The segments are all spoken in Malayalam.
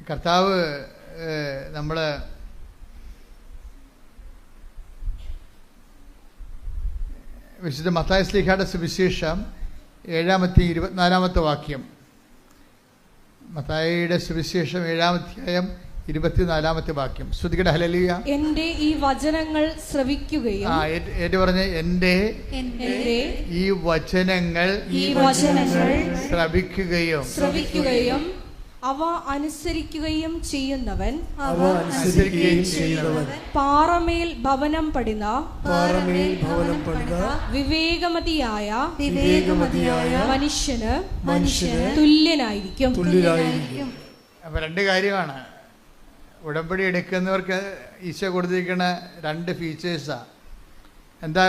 കർത്താവ് നമ്മൾ വിശുദ്ധ മത്തായി ശ്ലീഹായുടെ സുവിശേഷം 7-24 വാക്യം. മത്തായിയുടെ സുവിശേഷം 7-ാം 24 വാക്യം. ശ്രുതികട ഹല്ലേലൂയ. എന്റെ ഈ വചനങ്ങൾ ശ്രവിക്കുകയും പറഞ്ഞ എന്റെ ഈ വചനങ്ങൾ ശ്രവിക്കുകയും അവ അനുസരിക്കുകയും ചെയ്യുന്നവൻ പാറമേൽ ഭവനം പണിത വിവേകമതിയായ മനുഷ്യന് തുല്യനായിരിക്കും. അപ്പൊ രണ്ട് കാര്യമാണ്. ഉടമ്പടി എടുക്കുന്നവർക്ക് ഈശോ കൊടുത്തിരിക്കുന്ന രണ്ട് ഫീച്ചേഴ്സാണ്. എന്താ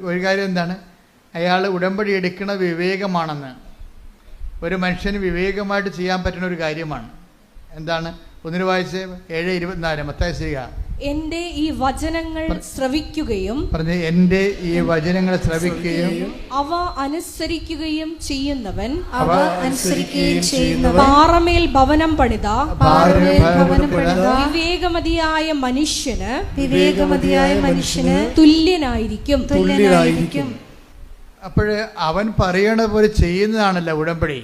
ഒരു കാര്യം എന്താണ്? അയാൾ ഉടമ്പടി എടുക്കുന്ന വിവേകമാണെന്ന്. ഒരു മനുഷ്യന് വിവേകമായിട്ട് ചെയ്യാൻ പറ്റുന്ന ഒരു കാര്യമാണ്. എന്താണ്? ഒന്നിന് വായിച്ച് 7:24 മത്തായി ശ്ലീഹ. എന്റെ ഈ വചനങ്ങൾ ശ്രവിക്കുകയും പറഞ്ഞ എന്റെ ഈ വചനങ്ങൾ ശ്രവിക്കുകയും അവ അനുസരിക്കുകയും ചെയ്യുന്നവൻ പാറമേൽ ഭവനം പണിത വിവേകമതിയായ മനുഷ്യന് തുല്യനായിരിക്കും. അപ്പോഴ് അവൻ പറയണ പോലെ ചെയ്യുന്നതാണല്ലോ ഉടമ്പടി,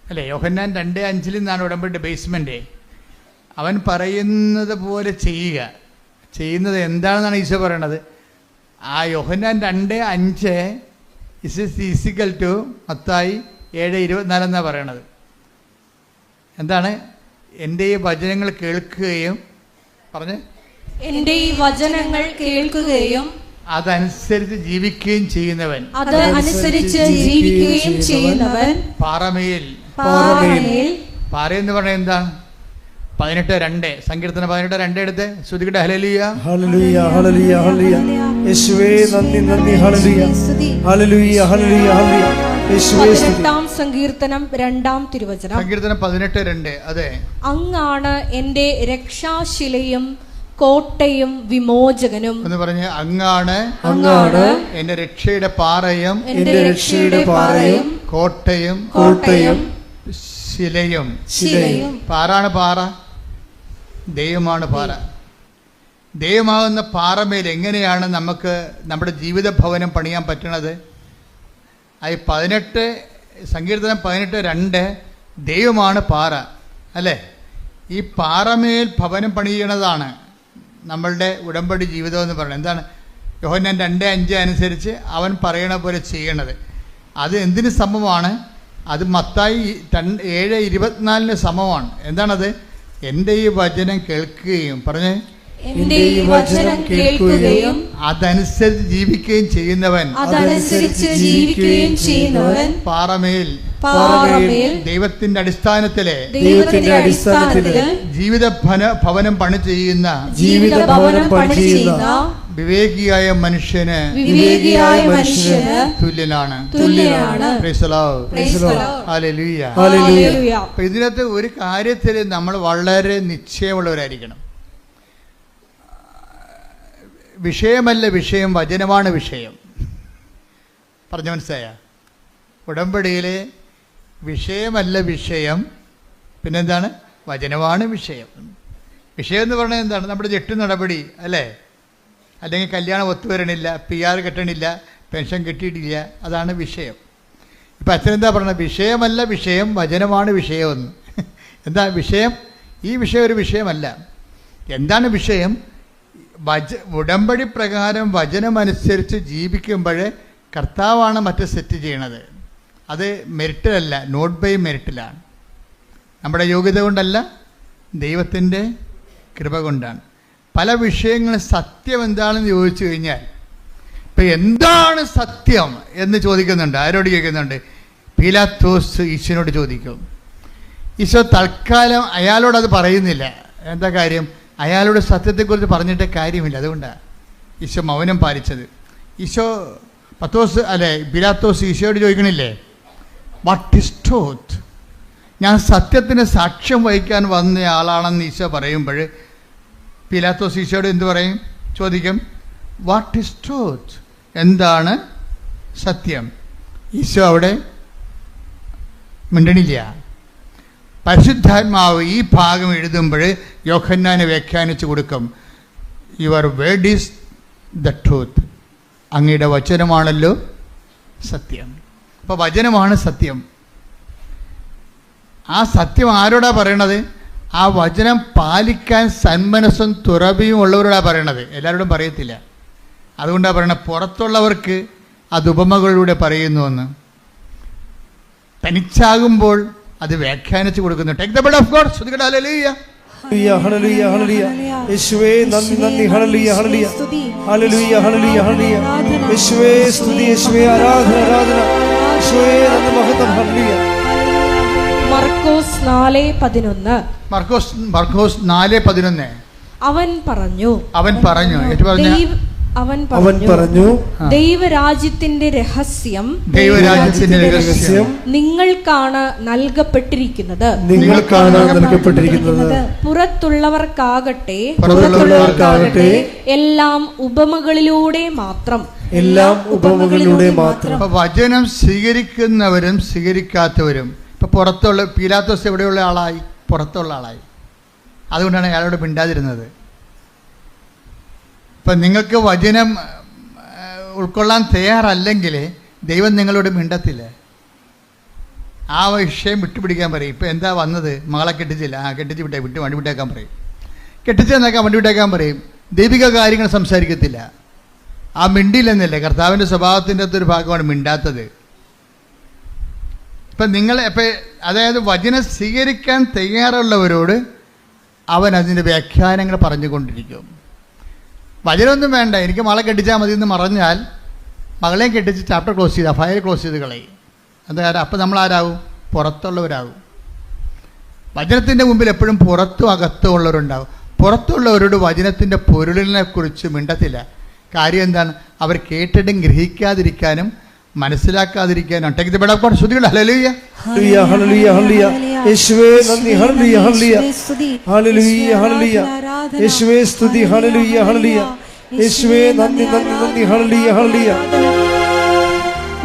അല്ലേ? യോഹന്നാൻ 2:5 നിന്നാണ് ഉടമ്പടി ബേസ്മെന്റ്. അവൻ പറയുന്നത് പോലെ ചെയ്യുന്നത് എന്താണെന്നാണ് ഈശോ പറയണത്. ആ യോഹന്നാൻ 2:5 ഈസിക്കൽ ടു മത്തായി 7:24 എന്നാണ് പറയണത്. എന്താണ്? എൻ്റെ ഈ വചനങ്ങൾ കേൾക്കുകയും എൻ്റെ ഈ വചനങ്ങൾ കേൾക്കുകയും അതനുസരിച്ച് ജീവിക്കുകയും ചെയ്യുന്നവൻ പാറമേൽ പാറയെന്ന് പറഞ്ഞ എന്താ? 18:2 സങ്കീർത്തനം 18:2 എടുത്ത് ശ്രുതികട്ടെ. ഹല്ലേലൂയ ഹല്ലേലൂയ ഹല്ലേലൂയ ഹല്ലേലൂയ. യേശുവേ നന്ദി നന്ദി. ഹല്ലേലൂയ ഹല്ലേലൂയ ഹല്ലേലൂയ ഹല്ലേലൂയ. യേശുവേ 18-ാം സങ്കീർത്തനം 2-ാം തിരുവചനം. സങ്കീർത്തനം 18:2. അതെ, അങ്ങാണ് എൻ്റെ രക്ഷാശിലയും കോട്ടയും വിമോചകനും എന്ന് പറഞ്ഞ് അങ്ങാണ് എന്റെ രക്ഷയുടെ പാറയും കോട്ടയും ശിലയും. പാറാണ് പാറ, ദൈവമാണ് പാറ. ദൈവമാകുന്ന പാറമേൽ എങ്ങനെയാണ് നമുക്ക് നമ്മുടെ ജീവിത ഭവനം പണിയാൻ പറ്റണത്? അത് സങ്കീർത്തനം 18:2 ദൈവമാണ് പാറ, അല്ലേ? ഈ പാറമേൽ ഭവനം പണിയണതാണ് നമ്മളുടെ ഉടമ്പടി ജീവിതം എന്ന് പറയുന്നത്. എന്താണ്? യോഹന്നാൻ 2:5 അനുസരിച്ച് അവൻ പറയണ പോലെ ചെയ്യണത്. അത് എന്തിന് സമമാണ്? അത് മത്തായി 7:24 സമമാണ്. എന്താണത്? എൻ്റെ ഈ വചനം കേൾക്കുകയും അതനുസരിച്ച് ജീവിക്കുകയും ചെയ്യുന്നവൻ പാറമേൽ ദൈവത്തിന്റെ അടിസ്ഥാനത്തിലെ ജീവിത ഭവനം പണി ചെയ്യുന്ന വിവേകിയായ മനുഷ്യന് തുല്യനാണ്. ഇതിനകത്ത് ഒരു കാര്യത്തിൽ നമ്മൾ വളരെ നിശ്ചയമുള്ളവരായിരിക്കണം. വിഷയമല്ല വിഷയം, വചനമാണ് വിഷയം. പറഞ്ഞു മനസ്സിലായ? ഉടമ്പടിയിലെ വിഷയമല്ല വിഷയം, പിന്നെന്താണ്? വചനമാണ് വിഷയം. വിഷയം എന്ന് പറഞ്ഞാൽ എന്താണ്? നമ്മുടെ ജെട്ട് നടപടി, അല്ലേ? അല്ലെങ്കിൽ കല്യാണം ഒത്തുവരണില്ല, PR കിട്ടണില്ല, പെൻഷൻ കിട്ടിയിട്ടില്ല, അതാണ് വിഷയം. ഇപ്പം അച്ഛനെന്താ പറഞ്ഞത്? വിഷയമല്ല വിഷയം, വചനമാണ് വിഷയമെന്ന്. എന്താ വിഷയം? ഈ വിഷയം ഒരു വിഷയമല്ല. എന്താണ് വിഷയം? ഉടമ്പടി പ്രകാരം വചനമനുസരിച്ച് ജീവിക്കുമ്പോൾ കർത്താവാണ് മറ്റ് സെറ്റ് ചെയ്യണത്. അത് മെറിറ്റിലല്ല, നോട്ട് ബൈ മെറിറ്റിലാണ്. നമ്മുടെ യോഗ്യത കൊണ്ടല്ല, ദൈവത്തിൻ്റെ കൃപ കൊണ്ടാണ്. പല വിഷയങ്ങളും സത്യം എന്താണെന്ന് ചോദിച്ചു കഴിഞ്ഞാൽ, ഇപ്പം എന്താണ് സത്യം എന്ന് ചോദിക്കുന്നുണ്ട്. ആരോട് ചോദിക്കുന്നുണ്ട്? പീലാത്തോസ് ഈശോനോട് ചോദിക്കും. ഈശോ തൽക്കാലം അയാളോടത് പറയുന്നില്ല. എന്താ കാര്യം? അയാളുടെ സത്യത്തെക്കുറിച്ച് പറഞ്ഞിട്ട് കാര്യമില്ല. അതുകൊണ്ടാണ് ഈശോ മൗനം പാലിച്ചത്. പീലാത്തോസ് ഈശോയോട് ചോദിക്കണില്ലേ, വാട്ട് ഈസ് ട്രൂത്ത്? ഞാൻ സത്യത്തിന് സാക്ഷ്യം വഹിക്കാൻ വന്ന ആളാണെന്ന് ഈശോ പറയുമ്പോൾ പീലാത്തോസ് ഈശോയോട് എന്ത് പറയും? ചോദിക്കും, വാട്ട് ഈസ് ട്രൂത്ത്? എന്താണ് സത്യം? ഈശോ അവിടെ മിണ്ടണില്ല. പരിശുദ്ധാത്മാവ് ഈ ഭാഗം എഴുതുമ്പോൾ യോഹന്നാനെ വ്യാഖ്യാനിച്ചു കൊടുക്കും. Your word is the truth. അങ്ങയുടെ വചനമാണല്ലോ സത്യം. അപ്പോൾ വചനമാണ് സത്യം. ആ സത്യം ആരോടാ പറയണത്? ആ വചനം പാലിക്കാൻ സന്മനസ്സും തുറവിയും ഉള്ളവരോടാണ് പറയണത്, എല്ലാവരോടും പറയത്തില്ല. അതുകൊണ്ടാണ് പറയണത് പുറത്തുള്ളവർക്ക് അത് ഉപമകളിലൂടെ പറയുന്നുവെന്ന്. തനിച്ചാകുമ്പോൾ അത് വ്യാഖ്യാനിച്ചു കൊടുക്കുന്നു. Take the blood of God. ശ്രുതികട ഹല്ലേലൂയ. ഹല്ലേലൂയ ഹല്ലേലൂയ യേശുവേ നന്ദി നന്ദി ഹല്ലേലൂയ ഹല്ലേലൂയ ഹല്ലേലൂയ ഹല്ലേലൂയ ഹല്ലേലൂയ യേശുവേ സ്തുതി യേശുവേ ആരാധന ആരാധന യേശുവേ നന്ദി മഹത്വം ഹല്ലേലൂയ. മർക്കോസ് 4:11. മർക്കോസ് 4:11. അവൻ പറഞ്ഞു ഏറ്റു പറഞ്ഞ അവൻ പറഞ്ഞു ദൈവരാജ്യത്തിന്റെ രഹസ്യം നിങ്ങൾക്കാണ് നൽകപ്പെട്ടിരിക്കുന്നത്. പുറത്തുള്ളവർക്കാകട്ടെ എല്ലാം ഉപമകളിലൂടെ മാത്രം. വചനം സ്വീകരിക്കുന്നവരും സ്വീകരിക്കാത്തവരും. ഇപ്പൊ പുറത്തുള്ള പീലാത്തോസ് എവിടെയുള്ള ആളായി? പുറത്തുള്ള ആളായി. അതുകൊണ്ടാണ് അയാളോട് മിണ്ടാതിരുന്നത്. ഇപ്പം നിങ്ങൾക്ക് വചനം ഉൾക്കൊള്ളാൻ തയ്യാറല്ലെങ്കിൽ ദൈവം നിങ്ങളോട് മിണ്ടത്തില്ല. ആ വിഷയം വിട്ടുപിടിക്കാൻ പറയും. ഇപ്പം എന്താ വന്നത്? മകളെ കെട്ടിച്ചില്ല, കെട്ടിച്ച് വണ്ടി വിട്ടേക്കാൻ പറയും. കെട്ടിച്ചെന്നേക്കാൻ വണ്ടി വിട്ടേക്കാൻ പറയും. ദൈവിക കാര്യങ്ങൾ സംസാരിക്കത്തില്ല. ആ മിണ്ടിയില്ലെന്നല്ലേ, കർത്താവിൻ്റെ സ്വഭാവത്തിൻ്റെ അകത്തൊരു ഭാഗമാണ് മിണ്ടാത്തത്. ഇപ്പം അതായത് വചനം സ്വീകരിക്കാൻ തയ്യാറുള്ളവരോട് അവൻ അതിൻ്റെ വ്യാഖ്യാനങ്ങൾ പറഞ്ഞുകൊണ്ടിരിക്കും. വചനമൊന്നും വേണ്ട, എനിക്ക് മകളെ കെട്ടിച്ചാൽ മതി എന്ന് പറഞ്ഞാൽ മകളെയും കെട്ടിച്ച് ചാപ്റ്റർ ക്ലോസ് ചെയ്ത് ഫയൽ ക്ലോസ് ചെയ്ത് കളയും. എന്താ കാര്യം? അപ്പം നമ്മൾ ആരാവും? പുറത്തുള്ളവരാകും. വചനത്തിൻ്റെ മുമ്പിൽ എപ്പോഴും പുറത്തും അകത്തും ഉള്ളവരുണ്ടാവും. പുറത്തുള്ളവരോട് വചനത്തിൻ്റെ പൊരുളിനെ കുറിച്ച് മിണ്ടത്തില്ല. കാര്യം എന്താണ്? അവർ കേട്ടിട്ടും ഗ്രഹിക്കാതിരിക്കാനും മനസ്സിലാക്കാതിരിക്കാനും. Take the blood of God. ശ്രുതികട ഹല്ലേലൂയ. ഹല്ലേലൂയ ഹല്ലേലൂയ ഹല്ലേലൂയ യേശുവേ നന്ദി ഹല്ലേലൂയ ഹല്ലേലൂയ ഹല്ലേലൂയ ഹല്ലേലൂയ യേശുവേ സ്തുതി ഹല്ലേലൂയ ഹല്ലേലൂയ യേശുവേ നന്ദി നന്ദി നന്ദി ഹല്ലേലൂയ ഹല്ലേലൂയ.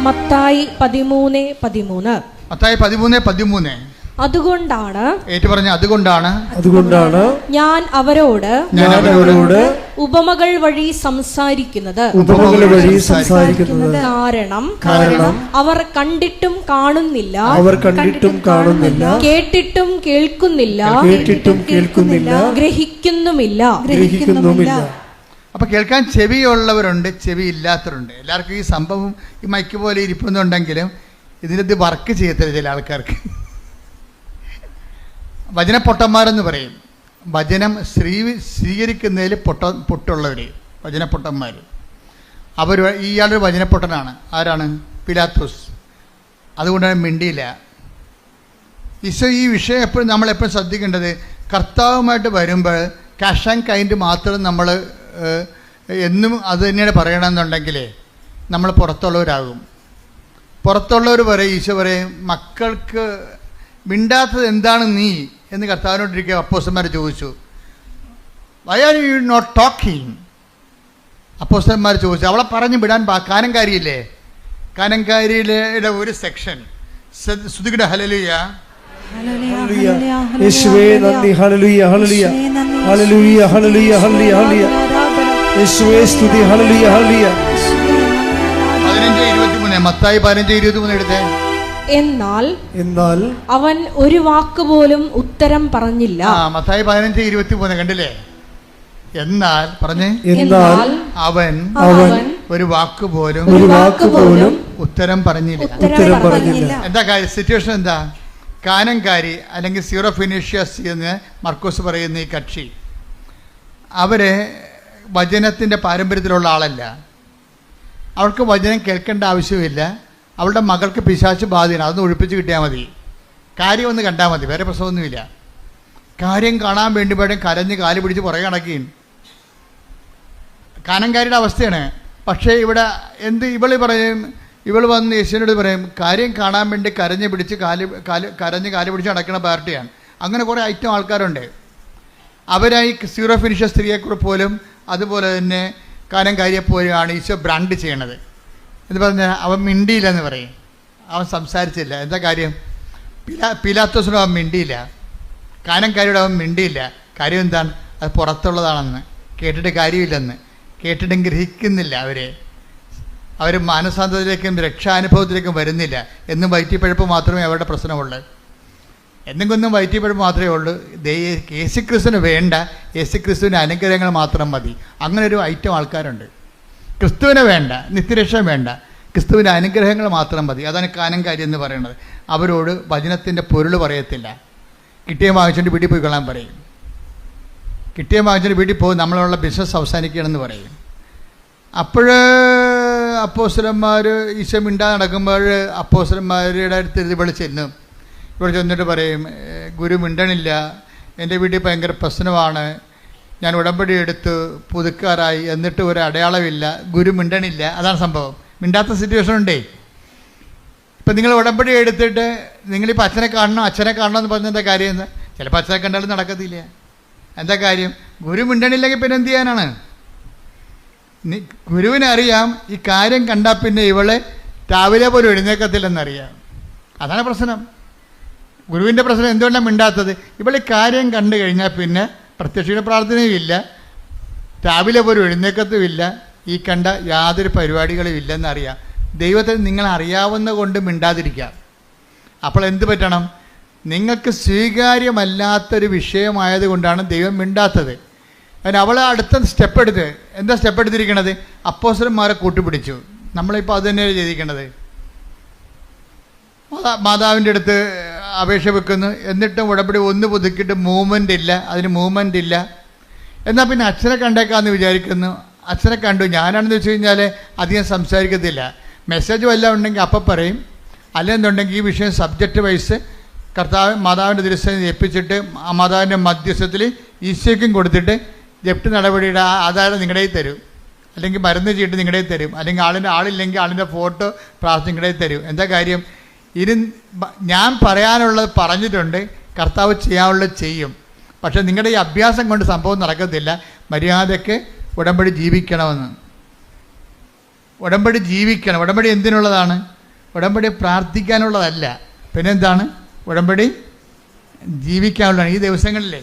മത്തായി 13:13. മത്തായി 13:13. അതുകൊണ്ടാണ് ഞാൻ അവരോട് ഉപമകൾ വഴി സംസാരിക്കുന്നത്. കാരണം അവർ കണ്ടിട്ടും കാണുന്നില്ല, കേട്ടിട്ടും കേൾക്കുന്നില്ല, ഗ്രഹിക്കുന്നുമില്ല. അപ്പൊ കേൾക്കാൻ ചെവിയുള്ളവരുണ്ട്, ചെവി ഇല്ലാത്തവരുണ്ട്. എല്ലാവർക്കും ഈ സംഭവം ഈ മൈക്ക് പോലെ ഇരിപ്പുന്നുണ്ടെങ്കിലും ഇതിനകത്ത് വർക്ക് ചെയ്യത്തില്ല ചില ആൾക്കാർക്ക്. വചനപ്പൊട്ടന്മാരെന്ന് പറയും. വചനം സ്വീകരിക്കുന്നതിൽ പൊട്ടുള്ളവർ വചനപ്പൊട്ടന്മാർ. ഇയാളൊരു വചനപ്പൊട്ടനാണ്. ആരാണ്? പിലാത്തോസ്. അതുകൊണ്ടാണ് മിണ്ടിയില്ല. ഈശോ ഈ വിഷയം എപ്പോഴും നമ്മളെപ്പോഴും ശ്രദ്ധിക്കേണ്ടത്, കർത്താവുമായിട്ട് വരുമ്പോൾ കാഷ് ആൻഡ് കൈൻഡ് മാത്രം നമ്മൾ എന്നും അത് തന്നെയാണ് പറയണമെന്നുണ്ടെങ്കിൽ നമ്മൾ പുറത്തുള്ളവരാകും. പുറത്തുള്ളവർ പറയും, ഈശോ പറയും, മക്കൾക്ക് മിണ്ടാത്തത് എന്താണ് നീ എന്ന് കർത്താവിനോട്ടിരിക്കുക അപ്പോസ്തലന്മാർ ചോദിച്ചു. Why are you not talking? അപ്പോസ്തലന്മാർ ചോദിച്ചു. അവളെ പറഞ്ഞു വിടാൻ കാനങ്കാരിയില്ലേ, കാനങ്കാരിയുടെ ഒരു സെക്ഷൻ. ശ്രുതികട ഹല്ലേലൂയ. യേശുവേ നന്ദി ഹല്ലേലൂയ ഹല്ലേലൂയ ഹല്ലേലൂയ ഹല്ലേലൂയ ഹല്ലേലൂയ യേശുവേ സ്തുതി ഹല്ലേലൂയ ഹല്ലേലൂയ. 15:23. മത്തായി 15:23 എടുത്തേ. എന്നാൽ അവൻ ഒരു വാക്കുപോലും ഉത്തരം പറഞ്ഞില്ല. മത്തായി 15:23 കണ്ടില്ലേ? എന്നാൽ പറഞ്ഞേ, അവൻ ഒരു വാക്കുപോലും ഉത്തരം പറഞ്ഞില്ല. എന്താ കാര്യം? സിറ്റുവേഷൻ എന്താ? കാനങ്കാരി അല്ലെങ്കിൽ സീറോ ഫിനീഷ്യസ് എന്ന് മർക്കോസ് പറയുന്ന ഈ കക്ഷി, അവര് വചനത്തിൻ്റെ പാരമ്പര്യത്തിലുള്ള ആളല്ല. അവൾക്ക് വചനം കേൾക്കേണ്ട ആവശ്യമില്ല. അവളുടെ മകൾക്ക് പിശാച് ബാധയാണ്, അതൊന്ന് ഒഴിപ്പിച്ച് കിട്ടിയാൽ മതി. കാര്യം ഒന്ന് കണ്ടാൽ മതി, വേറെ പ്രശ്നമൊന്നുമില്ല. കാര്യം കാണാൻ വേണ്ടി വേണം കരഞ്ഞ് കാല് പിടിച്ച് പുറകെ നടക്കുകയും. കാനങ്കാരിയുടെ അവസ്ഥയാണ്. പക്ഷേ ഇവിടെ ഇവൾ വന്ന് യേശുവിനോട് പറയും, കാര്യം കാണാൻ വേണ്ടി കരഞ്ഞ് കാല് പിടിച്ച് നടക്കുന്ന പാർട്ടിയാണ്. അങ്ങനെ കുറേ ഐറ്റം ആൾക്കാരുണ്ട്. അവരായി സീറോ ഫിനിഷ സ്ത്രീയെക്കുറിച്ച് പോലും അതുപോലെ തന്നെ കാനങ്കാരിയെപ്പോലെയാണ് ഈശോ ബ്രാൻഡ് ചെയ്യണത്. എന്ന് പറഞ്ഞാൽ അവൻ മിണ്ടിയില്ല എന്ന് പറയും. അവൻ സംസാരിച്ചില്ല. എന്താ കാര്യം? പിലാത്തോസിനോട് അവൻ മിണ്ടിയില്ല. കാനംകാരിയോട് അവൻ മിണ്ടിയില്ല. കാര്യം എന്താണ്? അത് പുറത്തുള്ളതാണെന്ന്, കേട്ടിട്ട് കാര്യമില്ലെന്ന്, കേട്ടിട്ടും ഗ്രഹിക്കുന്നില്ല. അവർ മാനസാന്തരത്തിലേക്കും രക്ഷാനുഭവത്തിലേക്കും വരുന്നില്ല. എന്നും വയറ്റിപ്പഴപ്പ് മാത്രമേ അവരുടെ പ്രശ്നമുള്ളൂ. എന്തെങ്കിലും വയറ്റിപ്പഴപ്പ് മാത്രമേ ഉള്ളൂ. യേശുക്രിസ്തുവിന് വേണ്ട, യേശുക്രിസ്തുവിൻ്റെ അനുഗ്രഹങ്ങൾ മാത്രം മതി. അങ്ങനെ ഒരു ഐറ്റം ആൾക്കാരുണ്ട്. ക്രിസ്തുവിനെ വേണ്ട, നിത്യരക്ഷ വേണ്ട, ക്രിസ്തുവിൻ്റെ അനുഗ്രഹങ്ങൾ മാത്രം മതി. അതാണ് കാനംകാരി എന്ന് പറയുന്നത്. അവരോട് വചനത്തിൻ്റെ പൊരുൾ പറയത്തില്ല. കിട്ടിയ വാങ്ങിച്ചിട്ട് വീട്ടിൽ പോയി കൊള്ളാൻ പറയും. കിട്ടിയ വാങ്ങിച്ചിട്ട് വീട്ടിൽ പോകും, നമ്മളുള്ള ബിസിനസ് അവസാനിക്കുകയാണെന്ന് പറയും. അപ്പോൾ അപ്പോസ്തലന്മാർ ഈശോ മിണ്ടാതെ നടക്കുമ്പോൾ അപ്പോസ്തലന്മാരുടെ അടുത്ത് ഇവിടെ ചെല്ലും. ഇവിടെ ചെന്നിട്ട് പറയും, ഗുരു മിണ്ടണില്ല, എൻ്റെ വീട്ടിൽ ഭയങ്കര പ്രശ്നമാണ്, ഞാൻ ഉടമ്പടി എടുത്ത് പുതുക്കാറായി, എന്നിട്ട് ഒരു അടയാളമില്ല, ഗുരു മിണ്ടണില്ല. അതാണ് സംഭവം. മിണ്ടാത്ത സിറ്റുവേഷൻ ഉണ്ടേ. ഇപ്പം നിങ്ങൾ ഉടമ്പടി എടുത്തിട്ട് നിങ്ങളിപ്പോൾ അച്ഛനെ കാണണം എന്ന് പറഞ്ഞ എന്താ കാര്യം? എന്ന് ചിലപ്പോൾ അച്ഛനെ കണ്ടാലും നടക്കത്തില്ല. എന്താ കാര്യം? ഗുരു മിണ്ടണില്ലെങ്കിൽ പിന്നെ എന്ത് ചെയ്യാനാണ്? ഗുരുവിനറിയാം ഈ കാര്യം കണ്ടാൽ പിന്നെ ഇവളെ രാവിലെ പോലും എഴുന്നേക്കത്തില്ലെന്നറിയാം. അതാണ് പ്രശ്നം. ഗുരുവിൻ്റെ പ്രശ്നം എന്തുകൊണ്ടാണ് മിണ്ടാത്തത്? ഇവൾ ഈ കാര്യം കണ്ടു കഴിഞ്ഞാൽ പിന്നെ പ്രത്യക്ഷ പ്രാർത്ഥനയും ഇല്ല, രാവിലെ പോലും എഴുന്നേക്കത്തുമില്ല, ഈ കണ്ട യാതൊരു പരിപാടികളും ഇല്ലെന്നറിയാം. ദൈവത്തെ നിങ്ങൾ അറിയാവുന്ന കൊണ്ട് മിണ്ടാതിരിക്കാം. അപ്പോൾ എന്ത് പറ്റണം? നിങ്ങൾക്ക് സ്വീകാര്യമല്ലാത്തൊരു വിഷയമായതുകൊണ്ടാണ് ദൈവം മിണ്ടാത്തത്. അതിന് അവൾ അടുത്ത സ്റ്റെപ്പ് എടുത്ത് എന്താ സ്റ്റെപ്പ് എടുത്തിരിക്കണത്? അപ്പോസ്തലന്മാരെ കൂട്ടുപിടിച്ചു. നമ്മളിപ്പോൾ അത് തന്നെയാണ് ചെയ്തിരിക്കണത്. മാതാവിൻ്റെ അടുത്ത് അപേക്ഷ വെക്കുന്നു, എന്നിട്ടും ഉടമ്പടി ഒന്ന് പുതുക്കിയിട്ട് മൂവ്മെൻ്റ് ഇല്ല, അതിന് മൂവ്മെൻ്റ് ഇല്ല. എന്നാൽ പിന്നെ അച്ഛനെ കണ്ടേക്കാമെന്ന് വിചാരിക്കുന്നു. അച്ഛനെ കണ്ടു. ഞാനാണെന്ന് വെച്ച് കഴിഞ്ഞാൽ അധികം സംസാരിക്കത്തില്ല. മെസ്സേജ് വല്ലതും ഉണ്ടെങ്കിൽ അപ്പം പറയും, അല്ലെന്നുണ്ടെങ്കിൽ ഈ വിഷയം സബ്ജക്റ്റ് വൈസ് മാതാവിൻ്റെ ദിവസം ഏൽപ്പിച്ചിട്ട് ആ മാതാവിൻ്റെ മധ്യസ്ഥത്തിൽ ഈശോയ്ക്കും കൊടുത്തിട്ട് ജപ്തി നടപടിയുടെ ആധാരം നിങ്ങളുടെ തരും, അല്ലെങ്കിൽ മരുന്ന് ചീട്ട് നിങ്ങളുടെ തരും, അല്ലെങ്കിൽ ആളില്ലെങ്കിൽ ആളിൻ്റെ ഫോട്ടോ പ്രാർത്ഥന നിങ്ങളുടെ തരും. എന്താ കാര്യം? ഇനി ഞാൻ പറയാനുള്ളത് പറഞ്ഞിട്ടുണ്ട്, കർത്താവ് ചെയ്യാനുള്ളത് ചെയ്യും. പക്ഷേ നിങ്ങളുടെ ഈ അഭ്യാസം കൊണ്ട് സംഭവം നടക്കത്തില്ല. മര്യാദയ്ക്ക് ഉടമ്പടി ജീവിക്കണമെന്ന്. ഉടമ്പടി ജീവിക്കണം. ഉടമ്പടി എന്തിനുള്ളതാണ്? ഉടമ്പടി പ്രാർത്ഥിക്കാനുള്ളതല്ല. പിന്നെന്താണ്? ഉടമ്പടി ജീവിക്കാനുള്ളതാണ്. ഈ ദിവസങ്ങളിലെ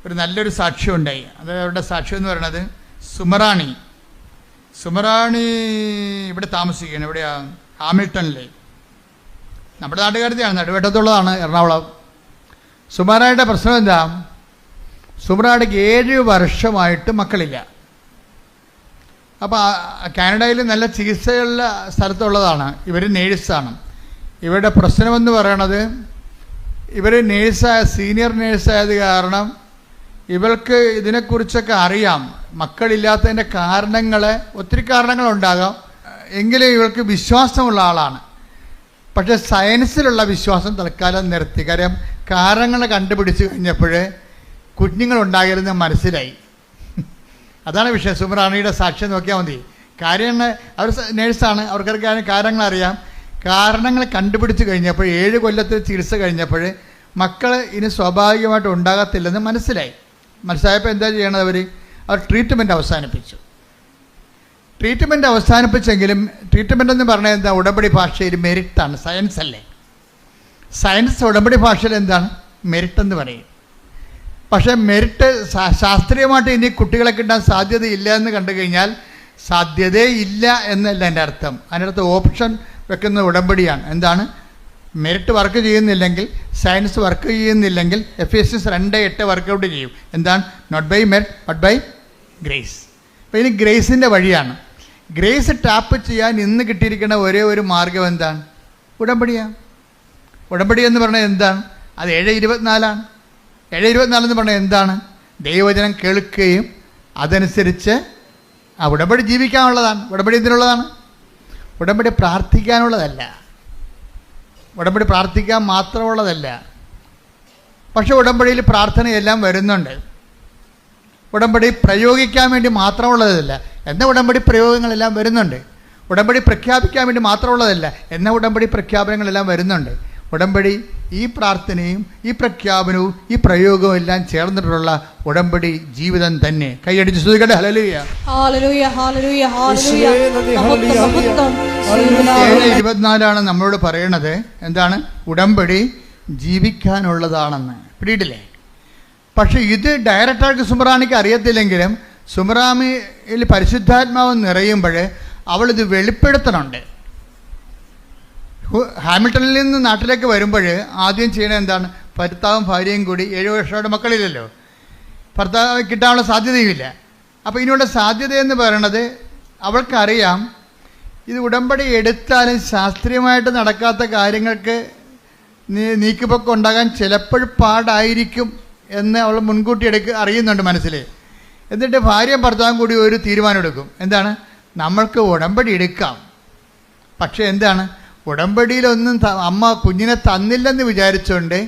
ഒരു നല്ലൊരു സാക്ഷ്യം ഉണ്ടായി. അത് അവരുടെ സാക്ഷ്യം എന്ന് പറയുന്നത് സുമറാണി ഇവിടെ താമസിക്കുകയാണ്. എവിടെയാണ്? ഹാമിൽട്ടണിലെ. നമ്മുടെ നാട്ടുകാരത്തെയാണ്, നടുവേട്ടത്തുള്ളതാണ്, എറണാകുളം. സുമറായുടെ പ്രശ്നം എന്താ? സുമറായിക്ക് 7 വർഷമായിട്ട് മക്കളില്ല. അപ്പോൾ കാനഡയിൽ നല്ല ചികിത്സയുള്ള സ്ഥലത്തുള്ളതാണ്. ഇവർ നേഴ്സാണ്. ഇവരുടെ പ്രശ്നമെന്ന് പറയണത്, ഇവർ സീനിയർ നേഴ്സായത് കാരണം ഇവൾക്ക് ഇതിനെക്കുറിച്ചൊക്കെ അറിയാം. മക്കളില്ലാത്തതിൻ്റെ ഒത്തിരി കാരണങ്ങളുണ്ടാകാം, എങ്കിലും ഇവൾക്ക് വിശ്വാസമുള്ള ആളാണ്. പക്ഷേ സയൻസിലുള്ള വിശ്വാസം തൽക്കാലം നിർത്തി. കാര്യം കാരണങ്ങൾ കണ്ടുപിടിച്ച് കഴിഞ്ഞപ്പോൾ കുഞ്ഞുങ്ങളുണ്ടാകരുതെന്ന് മനസ്സിലായി. അതാണ് വിഷയം. സുമറാണിയുടെ സാക്ഷ്യം നോക്കിയാൽ മതി. കാര്യങ്ങൾ അവർ നേഴ്സാണ്, അവർക്കൊക്കെ കാര്യങ്ങൾ അറിയാം. കാരണങ്ങൾ കണ്ടുപിടിച്ച് കഴിഞ്ഞപ്പോൾ 7 കൊല്ലത്തെ ചികിത്സ കഴിഞ്ഞപ്പോൾ മക്കൾ ഇനി സ്വാഭാവികമായിട്ട് ഉണ്ടാകത്തില്ലെന്ന് മനസ്സിലായപ്പോൾ എന്താ ചെയ്യണത്? അവർ ട്രീറ്റ്മെൻറ്റ് അവസാനിപ്പിച്ചു. ട്രീറ്റ്മെൻറ്റ് അവസാനിപ്പിച്ചെങ്കിലും ട്രീറ്റ്മെൻ്റ് എന്ന് പറഞ്ഞാൽ എന്താ? ഉടമ്പടി ഭാഷയിൽ മെരിറ്റാണ്, സയൻസ് അല്ലേ. സയൻസ് ഉടമ്പടി ഭാഷയിൽ എന്താണ്? മെരിറ്റ് എന്ന് പറയും. പക്ഷേ മെരിറ്റ് ശാസ്ത്രീയമായിട്ട് ഇനി കുട്ടികളെ കിട്ടാൻ സാധ്യതയില്ല എന്ന് കണ്ടു കഴിഞ്ഞാൽ സാധ്യതയില്ല എന്നല്ല എൻ്റെ അർത്ഥം. അതിൻ്റെ അടുത്ത് ഓപ്ഷൻ വെക്കുന്ന ഉടമ്പടിയാണ്. എന്താണ്? മെരിറ്റ് വർക്ക് ചെയ്യുന്നില്ലെങ്കിൽ, സയൻസ് വർക്ക് ചെയ്യുന്നില്ലെങ്കിൽ എഫേസ്യൻസ് 2:8 വർക്കൗട്ട് ചെയ്യും. എന്താണ്? Not by merit but by grace. അപ്പോൾ ഇനി ഗ്രേസിൻ്റെ വഴിയാണ്. ഗ്രേസ് ടാപ്പ് ചെയ്യാൻ ഇന്ന് കിട്ടിയിരിക്കുന്ന ഒരേ ഒരു മാർഗം എന്താണ്? ഉടമ്പടിയാണ്. ഉടമ്പടി എന്ന് പറഞ്ഞാൽ എന്താണ്? അത് 7:24 7:24 എന്ന് പറഞ്ഞാൽ എന്താണ്? ദൈവവചനം കേൾക്കുകയും അതനുസരിച്ച് ആ ഉടമ്പടി ജീവിക്കാനുള്ളതാണ്. ഉടമ്പടി എന്തിനുള്ളതാണ്? ഉടമ്പടി പ്രാർത്ഥിക്കാനുള്ളതല്ല. ഉടമ്പടി പ്രാർത്ഥിക്കാൻ മാത്രമുള്ളതല്ല. പക്ഷെ ഉടമ്പടിയിൽ പ്രാർത്ഥനയെല്ലാം വരുന്നുണ്ട്. ഉടമ്പടി പ്രയോഗിക്കാൻ വേണ്ടി മാത്രമുള്ളതല്ല. എന്നാൽ ഉടമ്പടി പ്രയോഗങ്ങളെല്ലാം വരുന്നുണ്ട്. ഉടമ്പടി പ്രഖ്യാപിക്കാൻ വേണ്ടി മാത്രമുള്ളതല്ല. എന്നാൽ ഉടമ്പടി പ്രഖ്യാപനങ്ങളെല്ലാം വരുന്നുണ്ട്. ഉടമ്പടി ഈ പ്രാർത്ഥനയും ഈ പ്രഖ്യാപനവും ഈ പ്രയോഗവും എല്ലാം ചേർന്നിട്ടുള്ള ഉടമ്പടി ജീവിതം തന്നെ. കൈയടിച്ച് സ്തുതിക്കട്ടെ. ഹല്ലേലൂയ, ഹല്ലേലൂയ, ഹല്ലേലൂയ, ഹല്ലേലൂയ. 7:24 നമ്മളോട് പറയണത് എന്താണ്? ഉടമ്പടി ജീവിക്കാനുള്ളതാണെന്ന്. പിടിയിട്ടില്ലേ? പക്ഷെ ഇത് ഡയറക്റ്റായിട്ട് സുമറാണിക്ക് അറിയത്തില്ലെങ്കിലും സുമറാമിയിൽ പരിശുദ്ധാത്മാവ് നിറയുമ്പോൾ അവളിത് വെളിപ്പെടുത്തണുണ്ട്. ഹാമിൽട്ടണിൽ നിന്ന് നാട്ടിലേക്ക് വരുമ്പോൾ ആദ്യം ചെയ്യണത് എന്താണ്? ഭർത്താവും ഭാര്യയും കൂടി 7 വർഷമായിട്ട് മക്കളില്ലല്ലോ, ഭർത്താവ് കിട്ടാനുള്ള സാധ്യതയുമില്ല. അപ്പോൾ ഇതിനുള്ള സാധ്യതയെന്ന് പറയണത് അവൾക്കറിയാം, ഇത് ഉടമ്പടി എടുത്താലും ശാസ്ത്രീയമായിട്ട് നടക്കാത്ത കാര്യങ്ങൾക്ക് നീക്കുപോക്ക് ഉണ്ടാകാൻ ചിലപ്പോൾ പാടായിരിക്കും എന്ന് അവൾ മുൻകൂട്ടി അറിയുന്നുണ്ട് മനസ്സിൽ. എന്നിട്ട് ഭാര്യയും ഭർത്താവും കൂടി ഒരു തീരുമാനം എടുക്കും. എന്താണ്? നമ്മൾക്ക് ഉടമ്പടി എടുക്കാം, പക്ഷേ എന്താണ്, ഉടമ്പടിയിലൊന്നും അമ്മ കുഞ്ഞിനെ തന്നില്ലെന്ന് വിചാരിച്ചുകൊണ്ട്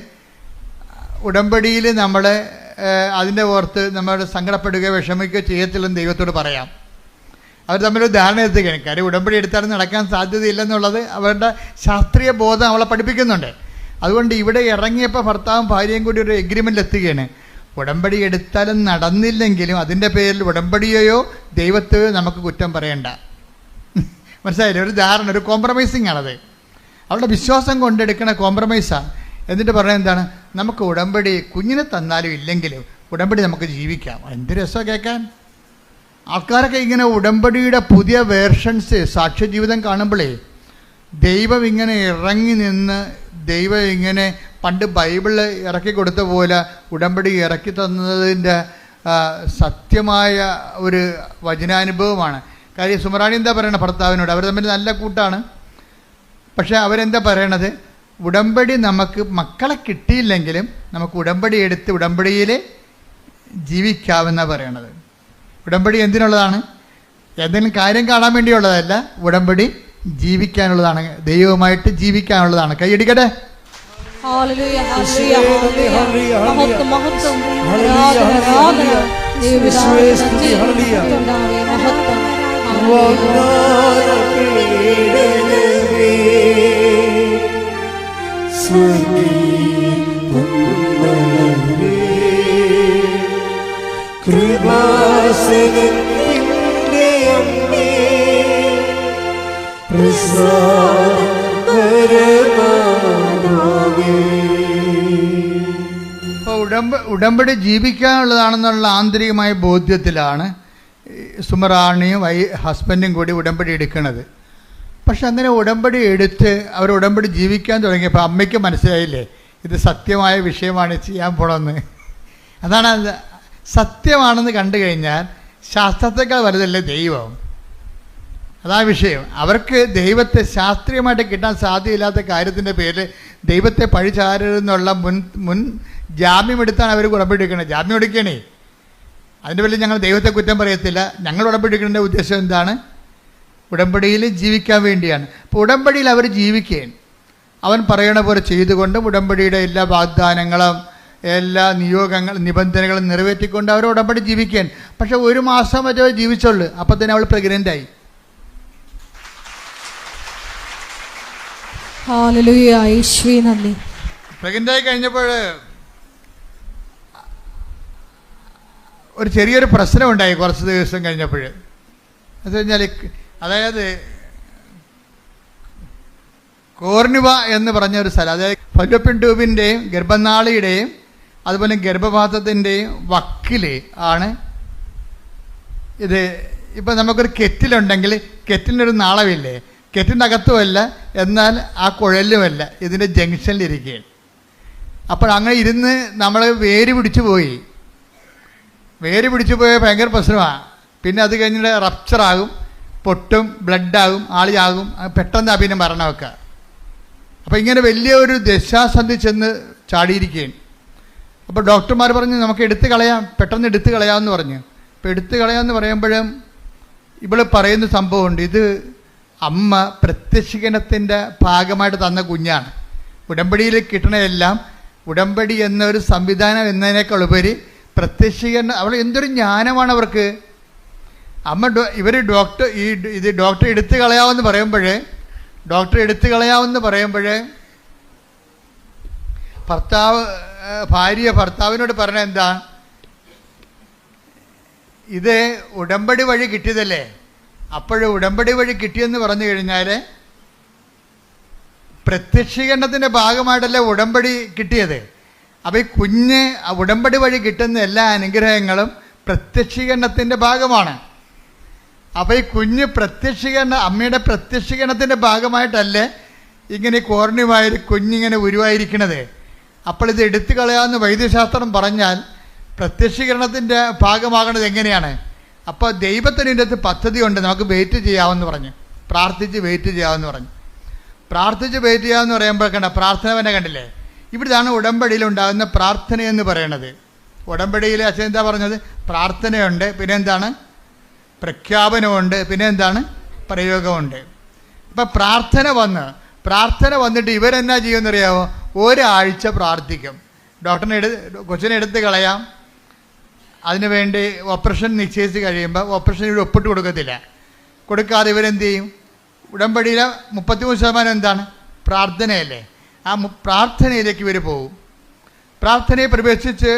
ഉടമ്പടിയിൽ നമ്മൾ അതിൻ്റെ ഓർത്ത് നമ്മൾ സങ്കടപ്പെടുകയോ വിഷമിക്കുകയോ ചെയ്യത്തില്ലെന്ന് ദൈവത്തോട് പറയാം. അവർ തമ്മിലൊരു ധാരണ എത്തുകയാണ്. കാര്യം ഉടമ്പടി എടുത്താലും നടക്കാൻ സാധ്യതയില്ലെന്നുള്ളത് അവരുടെ ശാസ്ത്രീയ ബോധം അവളെ പഠിപ്പിക്കുന്നുണ്ട്. അതുകൊണ്ട് ഇവിടെ ഇറങ്ങിയപ്പോൾ ഭർത്താവും ഭാര്യയും കൂടി ഒരു എഗ്രിമെൻ്റിൽ എത്തുകയാണ്. ഉടമ്പടി എടുത്താലും നടന്നില്ലെങ്കിലും അതിൻ്റെ പേരിൽ ഉടമ്പടിയെയോ ദൈവത്തെയോ നമുക്ക് കുറ്റം പറയണ്ട. മനസ്സിലായില്ലേ? ഒരു ധാരണ, ഒരു കോംപ്രമൈസിങ് ആണത്. അവളുടെ വിശ്വാസം കൊണ്ടെടുക്കണ കോംപ്രമൈസാണ്. എന്നിട്ട് പറയുന്നത് എന്താണ്? നമുക്ക് ഉടമ്പടി കുഞ്ഞിനെ തന്നാലും ഇല്ലെങ്കിലും ഉടമ്പടി നമുക്ക് ജീവിക്കാം. എന്ത് രസമാണ് കേൾക്കാൻ. ആൾക്കാരൊക്കെ ഇങ്ങനെ ഉടമ്പടിയുടെ പുതിയ വേർഷൻസ് സാക്ഷ്യജീവിതം കാണുമ്പോഴേ ദൈവം ഇങ്ങനെ ഇറങ്ങി നിന്ന്, ദൈവം ഇങ്ങനെ പണ്ട് ബൈബിളിൽ ഇറക്കി കൊടുത്ത പോലെ ഉടമ്പടി ഇറക്കി തന്നതിൻ്റെ സത്യമായ ഒരു വചനാനുഭവമാണ്. കാര്യം സുമറാണി എന്താ പറയണത് ഭർത്താവിനോട്? അവർ തമ്മിൽ നല്ല കൂട്ടാണ്. പക്ഷേ അവരെന്താ പറയണത്? ഉടമ്പടി നമുക്ക് മക്കളെ കിട്ടിയില്ലെങ്കിലും നമുക്ക് ഉടമ്പടി എടുത്ത് ഉടമ്പടിയിൽ ജീവിക്കാമെന്നാണ് പറയണത്. ഉടമ്പടി എന്തിനുള്ളതാണ്? എന്തെങ്കിലും കാര്യം കാണാൻ വേണ്ടിയുള്ളതല്ല, ഉടമ്പടി ജീവിക്കാനുള്ളതാണ്, ദൈവവുമായിട്ട് ജീവിക്കാനുള്ളതാണ്. കൈയടിക്കട്ടെ. ഉടമ്പടി ജീവിക്കാനുള്ളതാണെന്നുള്ള ആന്തരികമായ ബോധ്യത്തിലാണ് സുമറാണിയും ഹസ്ബൻഡും കൂടി ഉടമ്പടി എടുക്കുന്നത്. പക്ഷെ അങ്ങനെ ഉടമ്പടി എടുത്ത് അവർ ഉടമ്പടി ജീവിക്കാൻ തുടങ്ങിയപ്പോൾ അമ്മയ്ക്ക് മനസ്സിലായില്ലേ ഇത് സത്യമായ വിഷയമാണ് ചെയ്യാൻ പോണമെന്ന്. അതാണ് സത്യമാണെന്ന് കണ്ടു കഴിഞ്ഞാൽ ശാസ്ത്രത്തെക്കാൾ വലുതല്ലേ ദൈവം. അതാ വിഷയം. അവർക്ക് ദൈവത്തെ ശാസ്ത്രീയമായിട്ട് കിട്ടാൻ സാധ്യതയില്ലാത്ത കാര്യത്തിൻ്റെ പേരിൽ ദൈവത്തെ പഴിചാരരുന്നുള്ള മുൻ ജാമ്യമെടുത്താണ് അവർ ഉടമ്പടി എടുക്കുന്നത്. ജാമ്യം എടുക്കണേ, അതിൻ്റെ പേരിൽ ഞങ്ങൾ ദൈവത്തെ കുറ്റം പറയത്തില്ല. ഞങ്ങൾ ഉടമ്പടി എടുക്കേണ്ട ഉദ്ദേശം എന്താണ്? ഉടമ്പടിയിൽ ജീവിക്കാൻ വേണ്ടിയാണ്. അപ്പോൾ ഉടമ്പടിയിൽ അവർ ജീവിക്കുകയാണ്. അവൻ പറയണ പോലെ ചെയ്തുകൊണ്ടും ഉടമ്പടിയുടെ എല്ലാ വാഗ്ദാനങ്ങളും എല്ലാ നിബന്ധനകളും നിറവേറ്റിക്കൊണ്ട് അവർ ഉടമ്പടി ജീവിക്കാൻ. പക്ഷെ 1 മാസം മറ്റോ ജീവിച്ചുള്ളൂ, അപ്പം തന്നെ അവൾ പ്രഗ്നൻ്റായി. പ്രഗ്നൻ്റായി കഴിഞ്ഞപ്പോൾ ഒരു ചെറിയൊരു പ്രശ്നമുണ്ടായി കുറച്ച് ദിവസം കഴിഞ്ഞപ്പോൾ. അത് കഴിഞ്ഞാൽ അതായത് കോർണിവ എന്ന് പറഞ്ഞൊരു സ്ഥലം, അതായത് ഫലോപ്പിൻ ട്യൂബിൻ്റെയും ഗർഭനാളിയുടെയും അതുപോലെ ഗർഭപാത്രത്തിൻ്റെയും വക്കിൽ ആണ് ഇത്. ഇപ്പം നമുക്കൊരു കെറ്റിലുണ്ടെങ്കിൽ കെറ്റിലിനൊരു നാളമില്ലേ, കെറ്റിൻ്റെ അകത്തുമല്ല എന്നാൽ ആ കുഴലുമല്ല, ഇതിൻ്റെ ജംഗ്ഷനിലിരിക്കുകയാണ്. അപ്പോൾ അങ്ങനെ ഇരുന്ന് നമ്മൾ വേര് പിടിച്ചു പോയി ഭയങ്കര പ്രശ്നമാണ്. പിന്നെ അത് കഴിഞ്ഞിട്ട് റപ്ചറാകും, പൊട്ടും, ബ്ലഡാകും, ആളിയാകും, പെട്ടെന്ന് പിന്നെ മരണമൊക്കെ. അപ്പോൾ ഇങ്ങനെ വലിയ ഒരു ദശാസന്ധി ചെന്ന് ചാടിയിരിക്കുകയാണ്. അപ്പോൾ ഡോക്ടർമാർ പറഞ്ഞു നമുക്ക് പെട്ടെന്ന് എടുത്ത് കളയാമെന്ന് പറഞ്ഞു. അപ്പോൾ എടുത്ത് കളയാമെന്ന് പറയുമ്പോഴും ഇവിടെ പറയുന്ന സംഭവമുണ്ട്. ഇത് അമ്മ പ്രത്യക്ഷീകരണത്തിൻ്റെ ഭാഗമായിട്ട് തന്ന കുഞ്ഞാണ്. ഉടമ്പടിയിൽ കിട്ടണതെല്ലാം ഉടമ്പടി എന്നൊരു സംവിധാനം എന്നതിനേക്കാൾ ഉപരി പ്രത്യക്ഷീകരണം. അവൾ എന്തൊരു ജ്ഞാനമാണ് അവർക്ക്. അമ്മ ഡോക്ടർ എടുത്തു കളയാമെന്ന് പറയുമ്പോഴേ ഭാര്യ ഭർത്താവിനോട് പറഞ്ഞ എന്താ, ഇത് ഉടമ്പടി വഴി കിട്ടിയതല്ലേ. അപ്പോഴും ഉടമ്പടി വഴി കിട്ടിയെന്ന് പറഞ്ഞു കഴിഞ്ഞാൽ പ്രത്യക്ഷീകരണത്തിൻ്റെ ഭാഗമായിട്ടല്ലേ ഉടമ്പടി കിട്ടിയത്. അപ്പോൾ ഈ കുഞ്ഞ് ഉടമ്പടി വഴി കിട്ടുന്ന എല്ലാ അനുഗ്രഹങ്ങളും പ്രത്യക്ഷീകരണത്തിൻ്റെ ഭാഗമാണ്. അപ്പോൾ ഈ കുഞ്ഞ് അമ്മയുടെ പ്രത്യക്ഷീകരണത്തിൻ്റെ ഭാഗമായിട്ടല്ലേ ഇങ്ങനെ കോർണിവായൊരു കുഞ്ഞിങ്ങനെ ഉരുവായിരിക്കണത്. അപ്പോൾ ഇത് എടുത്തു കളയാമെന്ന് വൈദ്യശാസ്ത്രം പറഞ്ഞാൽ പ്രത്യക്ഷീകരണത്തിൻ്റെ ഭാഗമാകണത് എങ്ങനെയാണ്? അപ്പോൾ ദൈവത്തിന് ഇതിൻ്റെ അകത്ത് പദ്ധതി ഉണ്ട്, നമുക്ക് വെയിറ്റ് ചെയ്യാമെന്ന് പറഞ്ഞു, പ്രാർത്ഥിച്ച് വെയിറ്റ് ചെയ്യാമെന്ന് പറഞ്ഞു. പ്രാർത്ഥിച്ച് വെയിറ്റ് ചെയ്യാമെന്ന് പറയുമ്പോൾ കണ്ട പ്രാർത്ഥന തന്നെ കണ്ടില്ലേ? ഇവിടുന്നാണ് ഉടമ്പടിയിൽ ഉണ്ടാകുന്ന പ്രാർത്ഥന എന്ന് പറയണത്. ഉടമ്പടിയിൽ അച്ഛൻ എന്താ പറഞ്ഞത്? പ്രാർത്ഥനയുണ്ട്, പിന്നെ എന്താണ്? പ്രഖ്യാപനമുണ്ട്, പിന്നെ എന്താണ്? പ്രയോഗമുണ്ട്. അപ്പം പ്രാർത്ഥന വന്നിട്ട് ഇവരെന്നാ ചെയ്യുമെന്നറിയാമോ? ഒരാഴ്ച പ്രാർത്ഥിക്കും. കൊച്ചിനെ എടുത്ത് കളയാം, അതിനുവേണ്ടി ഓപ്പറേഷൻ നിശ്ചയിച്ച് കഴിയുമ്പോൾ ഓപ്പറേഷൻ ഇവിടെ ഒപ്പിട്ട് കൊടുക്കാതെ ഇവരെന്ത് ചെയ്യും? ഉടമ്പടിയിലെ 33% എന്താണ്? പ്രാർത്ഥനയല്ലേ. ആ പ്രാർത്ഥനയിലേക്ക് ഇവർ പോകും. പ്രാർത്ഥനയെ പ്രവേശിച്ച്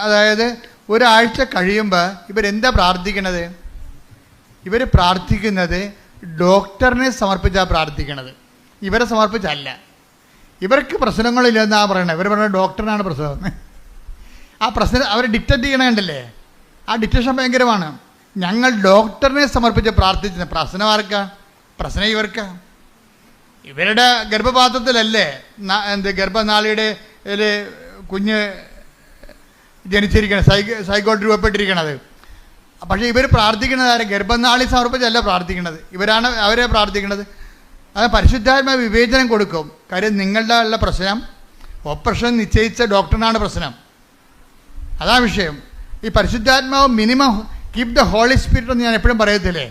അതായത് ഒരാഴ്ച കഴിയുമ്പോൾ ഇവരെന്താ പ്രാർത്ഥിക്കണത്? ഇവർ പ്രാർത്ഥിക്കുന്നത് ഡോക്ടറിനെ സമർപ്പിച്ചാണ് പ്രാർത്ഥിക്കണത്, ഇവരെ സമർപ്പിച്ചല്ല. ഇവർക്ക് പ്രശ്നങ്ങളില്ലെന്നാണ് പറയണത്. ഇവർ പറയുന്നത് ഡോക്ടറിനാണ് പ്രശ്നം. ആ പ്രശ്നം അവർ ഡിറ്റക്റ്റ് ചെയ്യണണ്ടല്ലേ, ആ ഡിറ്റക്ഷൻ ഭയങ്കരമാണ്. ഞങ്ങൾ ഡോക്ടറിനെ സമർപ്പിച്ച് പ്രാർത്ഥിച്ചത്. പ്രശ്നം ആർക്കാ? പ്രശ്നം ഇവർക്കാ. ഇവരുടെ ഗർഭപാത്രത്തിലല്ലേ ഗർഭനാളിയുടെ കുഞ്ഞ് ജനിച്ചിരിക്കണത്, സൈഗോട്ട് രൂപപ്പെട്ടിരിക്കണത്. പക്ഷേ ഇവർ പ്രാർത്ഥിക്കുന്നത് ആരെ? ഗർഭനാളി സമർപ്പിച്ചല്ല പ്രാർത്ഥിക്കുന്നത്, അവരെ പ്രാർത്ഥിക്കുന്നത്. അത് പരിശുദ്ധാത്മ വിവേചനം കൊടുക്കും. കാര്യം നിങ്ങളുടെ ഉള്ള പ്രശ്നം ഓപ്പറേഷൻ നിശ്ചയിച്ച ഡോക്ടറിനാണ് പ്രശ്നം, അതാ വിഷയം. ഈ പരിശുദ്ധാത്മാവ് minimum keep the Holy Spirit എന്ന് ഞാൻ എപ്പോഴും പറയത്തില്ലേ.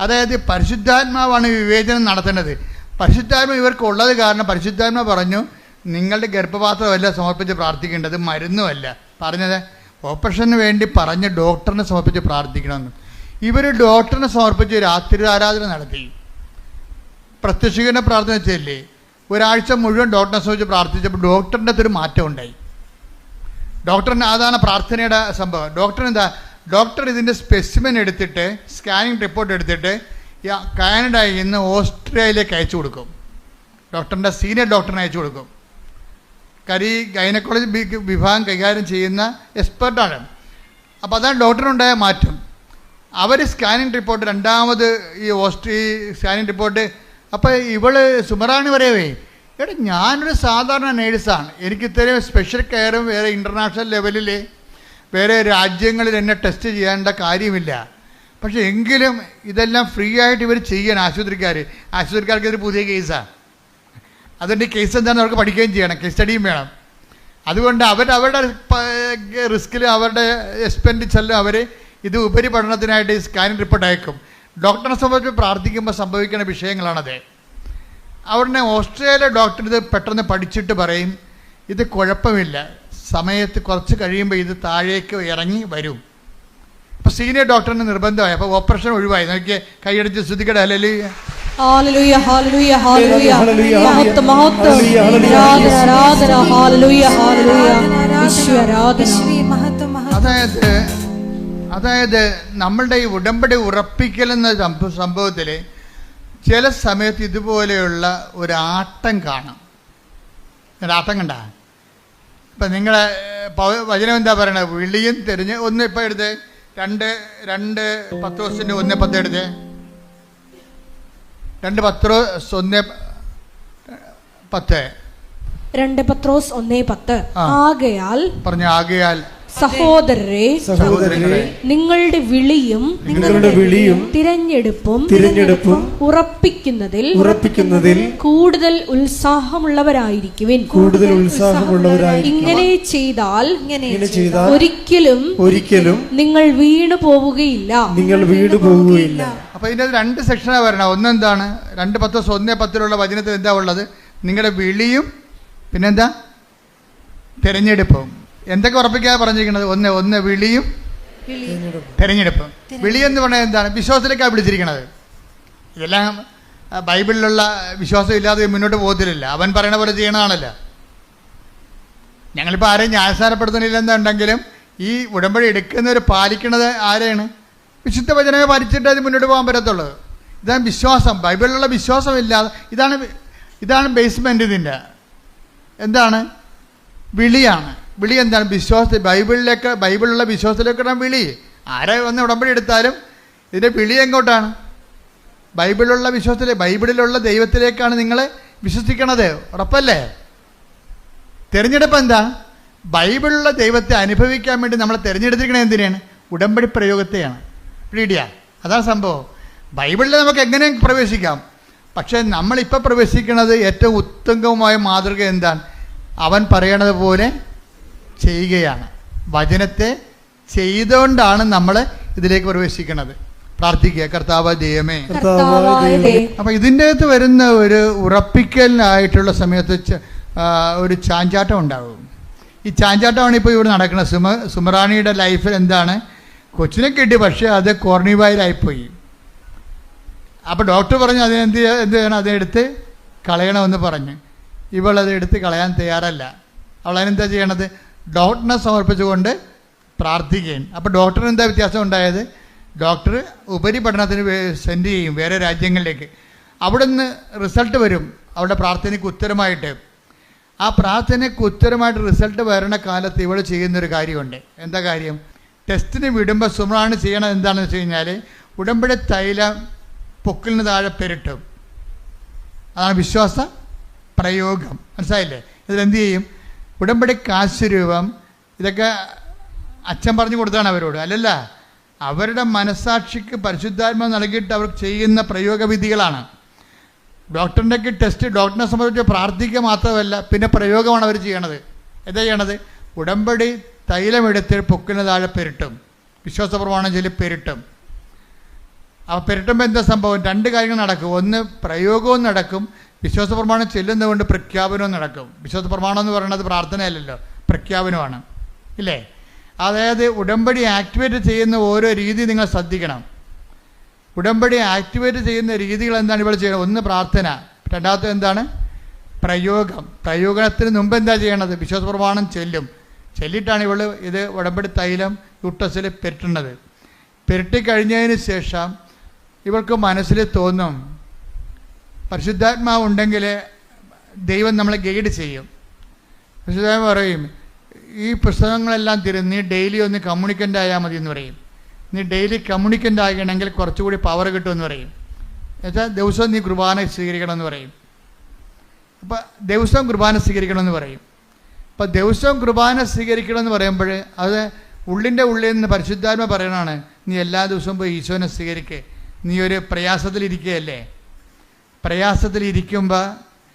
അതായത് പരിശുദ്ധാത്മാവാണ് വിവേചനം നടത്തേണ്ടത്. പരിശുദ്ധാത്മ ഇവർക്കുള്ളത് കാരണം പരിശുദ്ധാത്മ പറഞ്ഞു നിങ്ങളുടെ ഗർഭപാത്രമല്ല സമർപ്പിച്ച് പ്രാർത്ഥിക്കേണ്ടത്, മരുന്നുമല്ല പറഞ്ഞത്. ഓപ്പറേഷന് വേണ്ടി പറഞ്ഞ് ഡോക്ടറിനെ സമർപ്പിച്ച് പ്രാർത്ഥിക്കണമെന്ന്. ഇവർ ഡോക്ടറിനെ സമർപ്പിച്ച് രാത്രി ആരാധന നടത്തി. പ്രത്യക്ഷീകരണ പ്രാർത്ഥന വെച്ചല്ലേ, ഒരാഴ്ച മുഴുവൻ ഡോക്ടറിനെ സമർപ്പിച്ച് പ്രാർത്ഥിച്ചപ്പോൾ ഡോക്ടറിൻ്റെ അകത്തൊരു മാറ്റം ഉണ്ടായി. ഡോക്ടറിന് അതാണ് പ്രാർത്ഥനയുടെ സംഭവം. ഡോക്ടർ ഇതിൻ്റെ സ്പെസിമെൻ എടുത്തിട്ട് സ്കാനിങ് റിപ്പോർട്ട് എടുത്തിട്ട് കാനഡയിൽ നിന്ന് ഓസ്ട്രേലിയയിലേക്ക് അയച്ചു കൊടുക്കും. ഡോക്ടറിൻ്റെ സീനിയർ ഡോക്ടറിനെ അയച്ചു കൊടുക്കും. ഗൈനക്കോളജി വിഭാഗം കൈകാര്യം ചെയ്യുന്ന എക്സ്പെർട്ടാണ്. അപ്പോൾ അതാണ് ഡോക്ടറിനുണ്ടായ മാറ്റം. അവർ സ്കാനിങ് റിപ്പോർട്ട് രണ്ടാമത് ഈ സ്കാനിങ് റിപ്പോർട്ട് അപ്പോൾ ഇവള് സുമറാണി പറയവേ, എടാ ഞാനൊരു സാധാരണ നേഴ്സാണ്, എനിക്ക് ഇത്രയും സ്പെഷ്യൽ കെയറും വേറെ ഇൻ്റർനാഷണൽ ലെവലിൽ വേറെ രാജ്യങ്ങളിൽ എന്നെ ടെസ്റ്റ് ചെയ്യേണ്ട കാര്യമില്ല. പക്ഷേ എങ്കിലും ഇതെല്ലാം ഫ്രീ ആയിട്ട് ഇവർ ചെയ്യണം ആശുപത്രിക്കാർക്ക് ഇതൊരു പുതിയ കേസാണ്. അതിൻ്റെ കേസ് എന്താണെന്ന് അവർക്ക് പഠിക്കുകയും ചെയ്യണം, കേസ് സ്റ്റഡിയും വേണം. അതുകൊണ്ട് അവരുടെ റിസ്കിൽ അവരുടെ എക്സ്പെൻഡിച്ചറിലും അവർ ഇത് ഉപരിപഠനത്തിനായിട്ട് ഈ സ്കാനിങ് റിപ്പോർട്ട് അയക്കും. ഡോക്ടറിനെ സംബന്ധിച്ച് പ്രാർത്ഥിക്കുമ്പോൾ സംഭവിക്കുന്ന വിഷയങ്ങളാണത്. അവിടെ ഓസ്ട്രേലിയ ഡോക്ടർ ഇത് പെട്ടെന്ന് പഠിച്ചിട്ട് പറയും ഇത് കുഴപ്പമില്ല, സമയത്ത് കുറച്ച് കഴിയുമ്പോൾ ഇത് താഴേക്ക് ഇറങ്ങി വരും. അപ്പോൾ സീനിയർ ഡോക്ടറിന് നിർബന്ധമായി. അപ്പോൾ ഓപ്പറേഷൻ ഒഴിവായി. നോക്കിയേ, കൈയടിച്ച് ശ്രുതിക്കട്ടെ. ഹല്ലേലൂയ ഹല്ലേലൂയ ഹല്ലേലൂയ ഹല്ലേലൂയ മഹത്വം മഹത്വം ആരാധന ഹല്ലേലൂയ ഹല്ലേലൂയ യേശുവേ ആരാധന. അതായത് നമ്മളുടെ ഈ ഉടമ്പടി ഉറപ്പിക്കലെന്ന സംഭവത്തിൽ ചില സമയത്ത് ഇതുപോലെയുള്ള ഒരാട്ടം കാണാം. ഒരാട്ടം കണ്ട ഇപ്പം നിങ്ങളെ വചനം എന്താ പറയണത്? വിളിയും തിരിഞ്ഞ് ഒന്ന് ഇപ്പം എടുത്ത് 2 Pത്രോസിൻ്റെ 1:10 എടുത്ത് 2 പത്രോസ് 1:10 2 പത്രോസ് 1:10 ആകയാൽ സഹോദരരെ നിങ്ങളുടെ വിളിയും തിരഞ്ഞെടുപ്പും ഉറപ്പിക്കുന്നതിൽ കൂടുതൽ ഉത്സാഹമുള്ളവരായിരിക്കുവിൻ. ഇങ്ങനെ ചെയ്താൽ ഒരിക്കലും നിങ്ങൾ വീണു പോവുകയില്ല. അപ്പൊ ഇതിന്റെ 2 സെക്ഷനാണ് വരണം. ഒന്നെന്താണ്? 2 പത്രോസ് 1:10 വചനത്തിൽ എന്താ ഉള്ളത്? നിങ്ങളുടെ വിളിയും പിന്നെന്താ? തിരഞ്ഞെടുപ്പും. എന്തൊക്കെ ഉറപ്പിക്കാതെ പറഞ്ഞിരിക്കുന്നത്? ഒന്ന് വിളിയും തിരഞ്ഞെടുപ്പും. വിളി എന്ന് പറഞ്ഞാൽ എന്താണ്? വിശ്വാസത്തിലേക്കാണ് വിളിച്ചിരിക്കുന്നത്. ഇതെല്ലാം ബൈബിളിലുള്ള വിശ്വാസം ഇല്ലാതെ മുന്നോട്ട് പോകത്തില്ല. അവൻ പറയണ പോലെ ചെയ്യണതാണല്ലോ. ഞങ്ങളിപ്പോൾ ആരെയും ന്യായസ്ഥാനപ്പെടുത്തുന്നില്ലെന്നുണ്ടെങ്കിലും ഈ ഉടമ്പടി എടുക്കുന്നവർ പാലിക്കണത് ആരെയാണ്? വിശുദ്ധ വചനമേ പാലിച്ചിട്ട് അത് മുന്നോട്ട് പോകാൻ പറ്റത്തുള്ളൂ. ഇതാണ് വിശ്വാസം. ബൈബിളിലുള്ള വിശ്വാസം ഇല്ലാതെ ഇതാണ് ബേസ്മെൻ്റ്. ഇതിൻ്റെ എന്താണ്? വിളിയാണ്. വിളി എന്താണ്? ബൈബിളിലുള്ള വിശ്വാസത്തിലേക്കാണ് വിളി. ആരെ വന്ന് ഉടമ്പടി എടുത്താലും ഇതിൻ്റെ വിളി എങ്ങോട്ടാണ്? ബൈബിളിലുള്ള ദൈവത്തിലേക്കാണ് നിങ്ങൾ വിശ്വസിക്കണത്. ഉറപ്പല്ലേ? തിരഞ്ഞെടുപ്പ് എന്താ? ബൈബിളിലുള്ള ദൈവത്തെ അനുഭവിക്കാൻ വേണ്ടി നമ്മൾ തിരഞ്ഞെടുത്തിരിക്കണത് എന്തിനാണ്? ഉടമ്പടി പ്രയോഗത്തെയാണ്. പീഡിയ അതാണ് സംഭവം. ബൈബിളിൽ നമുക്ക് എങ്ങനെയും പ്രവേശിക്കാം. പക്ഷേ നമ്മളിപ്പോൾ പ്രവേശിക്കുന്നത് ഏറ്റവും ഉത്തമമായ മാതൃക എന്താണ്? അവൻ പറയണത് പോലെ ചെയ്യുകയാണ്. വചനത്തെ ചെയ്തുകൊണ്ടാണ് നമ്മൾ ഇതിലേക്ക് പ്രവേശിക്കുന്നത്. പ്രാർത്ഥിക്കുക, കർത്താവ് ദൈവമേ. അപ്പം ഇതിൻ്റെ അകത്ത് വരുന്ന ഒരു ഉറപ്പിക്കലിനായിട്ടുള്ള സമയത്ത് ഒരു ചാഞ്ചാട്ടം ഉണ്ടാകും. ഈ ചാഞ്ചാട്ടമാണ് ഇപ്പോൾ ഇവിടെ നടക്കുന്നത്. സുമറാണിയുടെ ലൈഫിൽ എന്താണ്? കൊച്ചിനെ കിട്ടി, പക്ഷേ അത് കോർണിവായിലായിപ്പോയി. അപ്പോൾ ഡോക്ടർ പറഞ്ഞു എന്ത് ചെയ്യണം? അതെടുത്ത് കളയണമെന്ന് പറഞ്ഞ്. ഇവളത് എടുത്ത് കളയാൻ തയ്യാറല്ല. അവളതിനെന്താ ചെയ്യണത്? ഡോക്ടറിനെ സമർപ്പിച്ചുകൊണ്ട് പ്രാർത്ഥിക്കുകയും. അപ്പോൾ ഡോക്ടറിന് എന്താ വ്യത്യാസം ഉണ്ടായത്? ഡോക്ടർ ഉപരിപഠനത്തിന് സെൻഡ് ചെയ്യും വേറെ രാജ്യങ്ങളിലേക്ക്. അവിടെ നിന്ന് റിസൾട്ട് വരും അവളുടെ പ്രാർത്ഥനയ്ക്ക് ഉത്തരമായിട്ട്. ആ പ്രാർത്ഥനയ്ക്ക് ഉത്തരമായിട്ട് റിസൾട്ട് വരണ കാലത്ത് ഇവൾ ചെയ്യുന്നൊരു കാര്യമുണ്ട്. എന്താ കാര്യം? ടെസ്റ്റിന് വിടുമ്പോൾ സുമറാണി ചെയ്യണത് എന്താണെന്ന് വെച്ച് കഴിഞ്ഞാൽ ഉടമ്പടി തൈലം പൊക്കിലിന് താഴെ പെരട്ടും. അതാണ് വിശ്വാസ പ്രയോഗം. മനസ്സിലായില്ലേ? ഇതിലെന്ത് ചെയ്യും? ഉടമ്പടി കാശുരൂപം ഇതൊക്കെ അച്ഛൻ പറഞ്ഞു കൊടുത്താണ് അവരോട്. അല്ലല്ല, അവരുടെ മനസ്സാക്ഷിക്ക് പരിശുദ്ധാത്മ നൽകിയിട്ട് അവർ ചെയ്യുന്ന പ്രയോഗവിധികളാണ്. ഡോക്ടറിൻ്റെയൊക്കെ ടെസ്റ്റ് ഡോക്ടറിനെ സംബന്ധിച്ച് പ്രാർത്ഥിക്കുക മാത്രമല്ല, പിന്നെ പ്രയോഗമാണ് അവർ ചെയ്യണത്. എന്താ ചെയ്യണത്? ഉടമ്പടി തൈലമെടുത്ത് പൊക്കിന് താഴെ പെരട്ടും. വിശ്വാസ പ്രമാണം ചൊല്ലി പെരട്ടും. അപ്പോൾ പെരട്ടുമ്പോൾ എന്താ സംഭവം? രണ്ട് കാര്യങ്ങൾ നടക്കും. ഒന്ന്, പ്രയോഗവും നടക്കും. വിശ്വാസ പ്രമാണം ചെല്ലുന്നതുകൊണ്ട് പ്രഖ്യാപനവും നടക്കും. വിശ്വാസ പ്രമാണം എന്ന് പറയുന്നത് പ്രാർത്ഥനയല്ലല്ലോ, പ്രഖ്യാപനമാണ്. ഇല്ലേ? അതായത് ഉടമ്പടി ആക്ടിവേറ്റ് ചെയ്യുന്ന ഓരോ രീതി നിങ്ങൾ ശ്രദ്ധിക്കണം. ഉടമ്പടി ആക്ടിവേറ്റ് ചെയ്യുന്ന രീതികൾ എന്താണ് ഇവൾ ചെയ്യുന്നത്? ഒന്ന്, പ്രാർത്ഥന. രണ്ടാമത്തെ എന്താണ്? പ്രയോഗം. പ്രയോഗത്തിന് മുമ്പ് എന്താ ചെയ്യണത്? വിശ്വാസ പ്രമാണം ചെല്ലിയിട്ടാണ് ഇവൾ ഇത് ഉടമ്പടി തൈലം യൂട്ടസിൽ പെരട്ടുന്നത്. പെരട്ടിക്കഴിഞ്ഞതിന് ശേഷം ഇവൾക്ക് മനസ്സിൽ തോന്നും, പരിശുദ്ധാത്മാവ് ഉണ്ടെങ്കിൽ ദൈവം നമ്മളെ ഗൈഡ് ചെയ്യും. പരിശുദ്ധാത്മാവ് പറയും, ഈ പുസ്തകങ്ങളെല്ലാം നീ ഡെയിലി ഒന്ന് കമ്മ്യൂണിക്കൻ്റ് ആയാൽ മതി എന്ന് പറയും. നീ ഡെയിലി കമ്മ്യൂണിക്കൻ്റ് ആകണമെങ്കിൽ കുറച്ചുകൂടി പവർ കിട്ടുമെന്ന് പറയും. എന്നുവെച്ചാൽ ദിവസവും നീ കുർബാന സ്വീകരിക്കണമെന്ന് പറയും. അപ്പം ദിവസവും കുർബാന സ്വീകരിക്കണമെന്ന് പറയും. അപ്പം ദിവസവും കുർബാന സ്വീകരിക്കണമെന്ന് പറയുമ്പോൾ അത് ഉള്ളിൻ്റെ ഉള്ളിൽ നിന്ന് പരിശുദ്ധാത്മ പറയണതാണ്, നീ എല്ലാ ദിവസവും പോയി ഈശോനെ സ്വീകരിക്കുക. നീ ഒരു പ്രയാസത്തിലിരിക്കുകയല്ലേ. പ്രയാസത്തിലിരിക്കുമ്പോൾ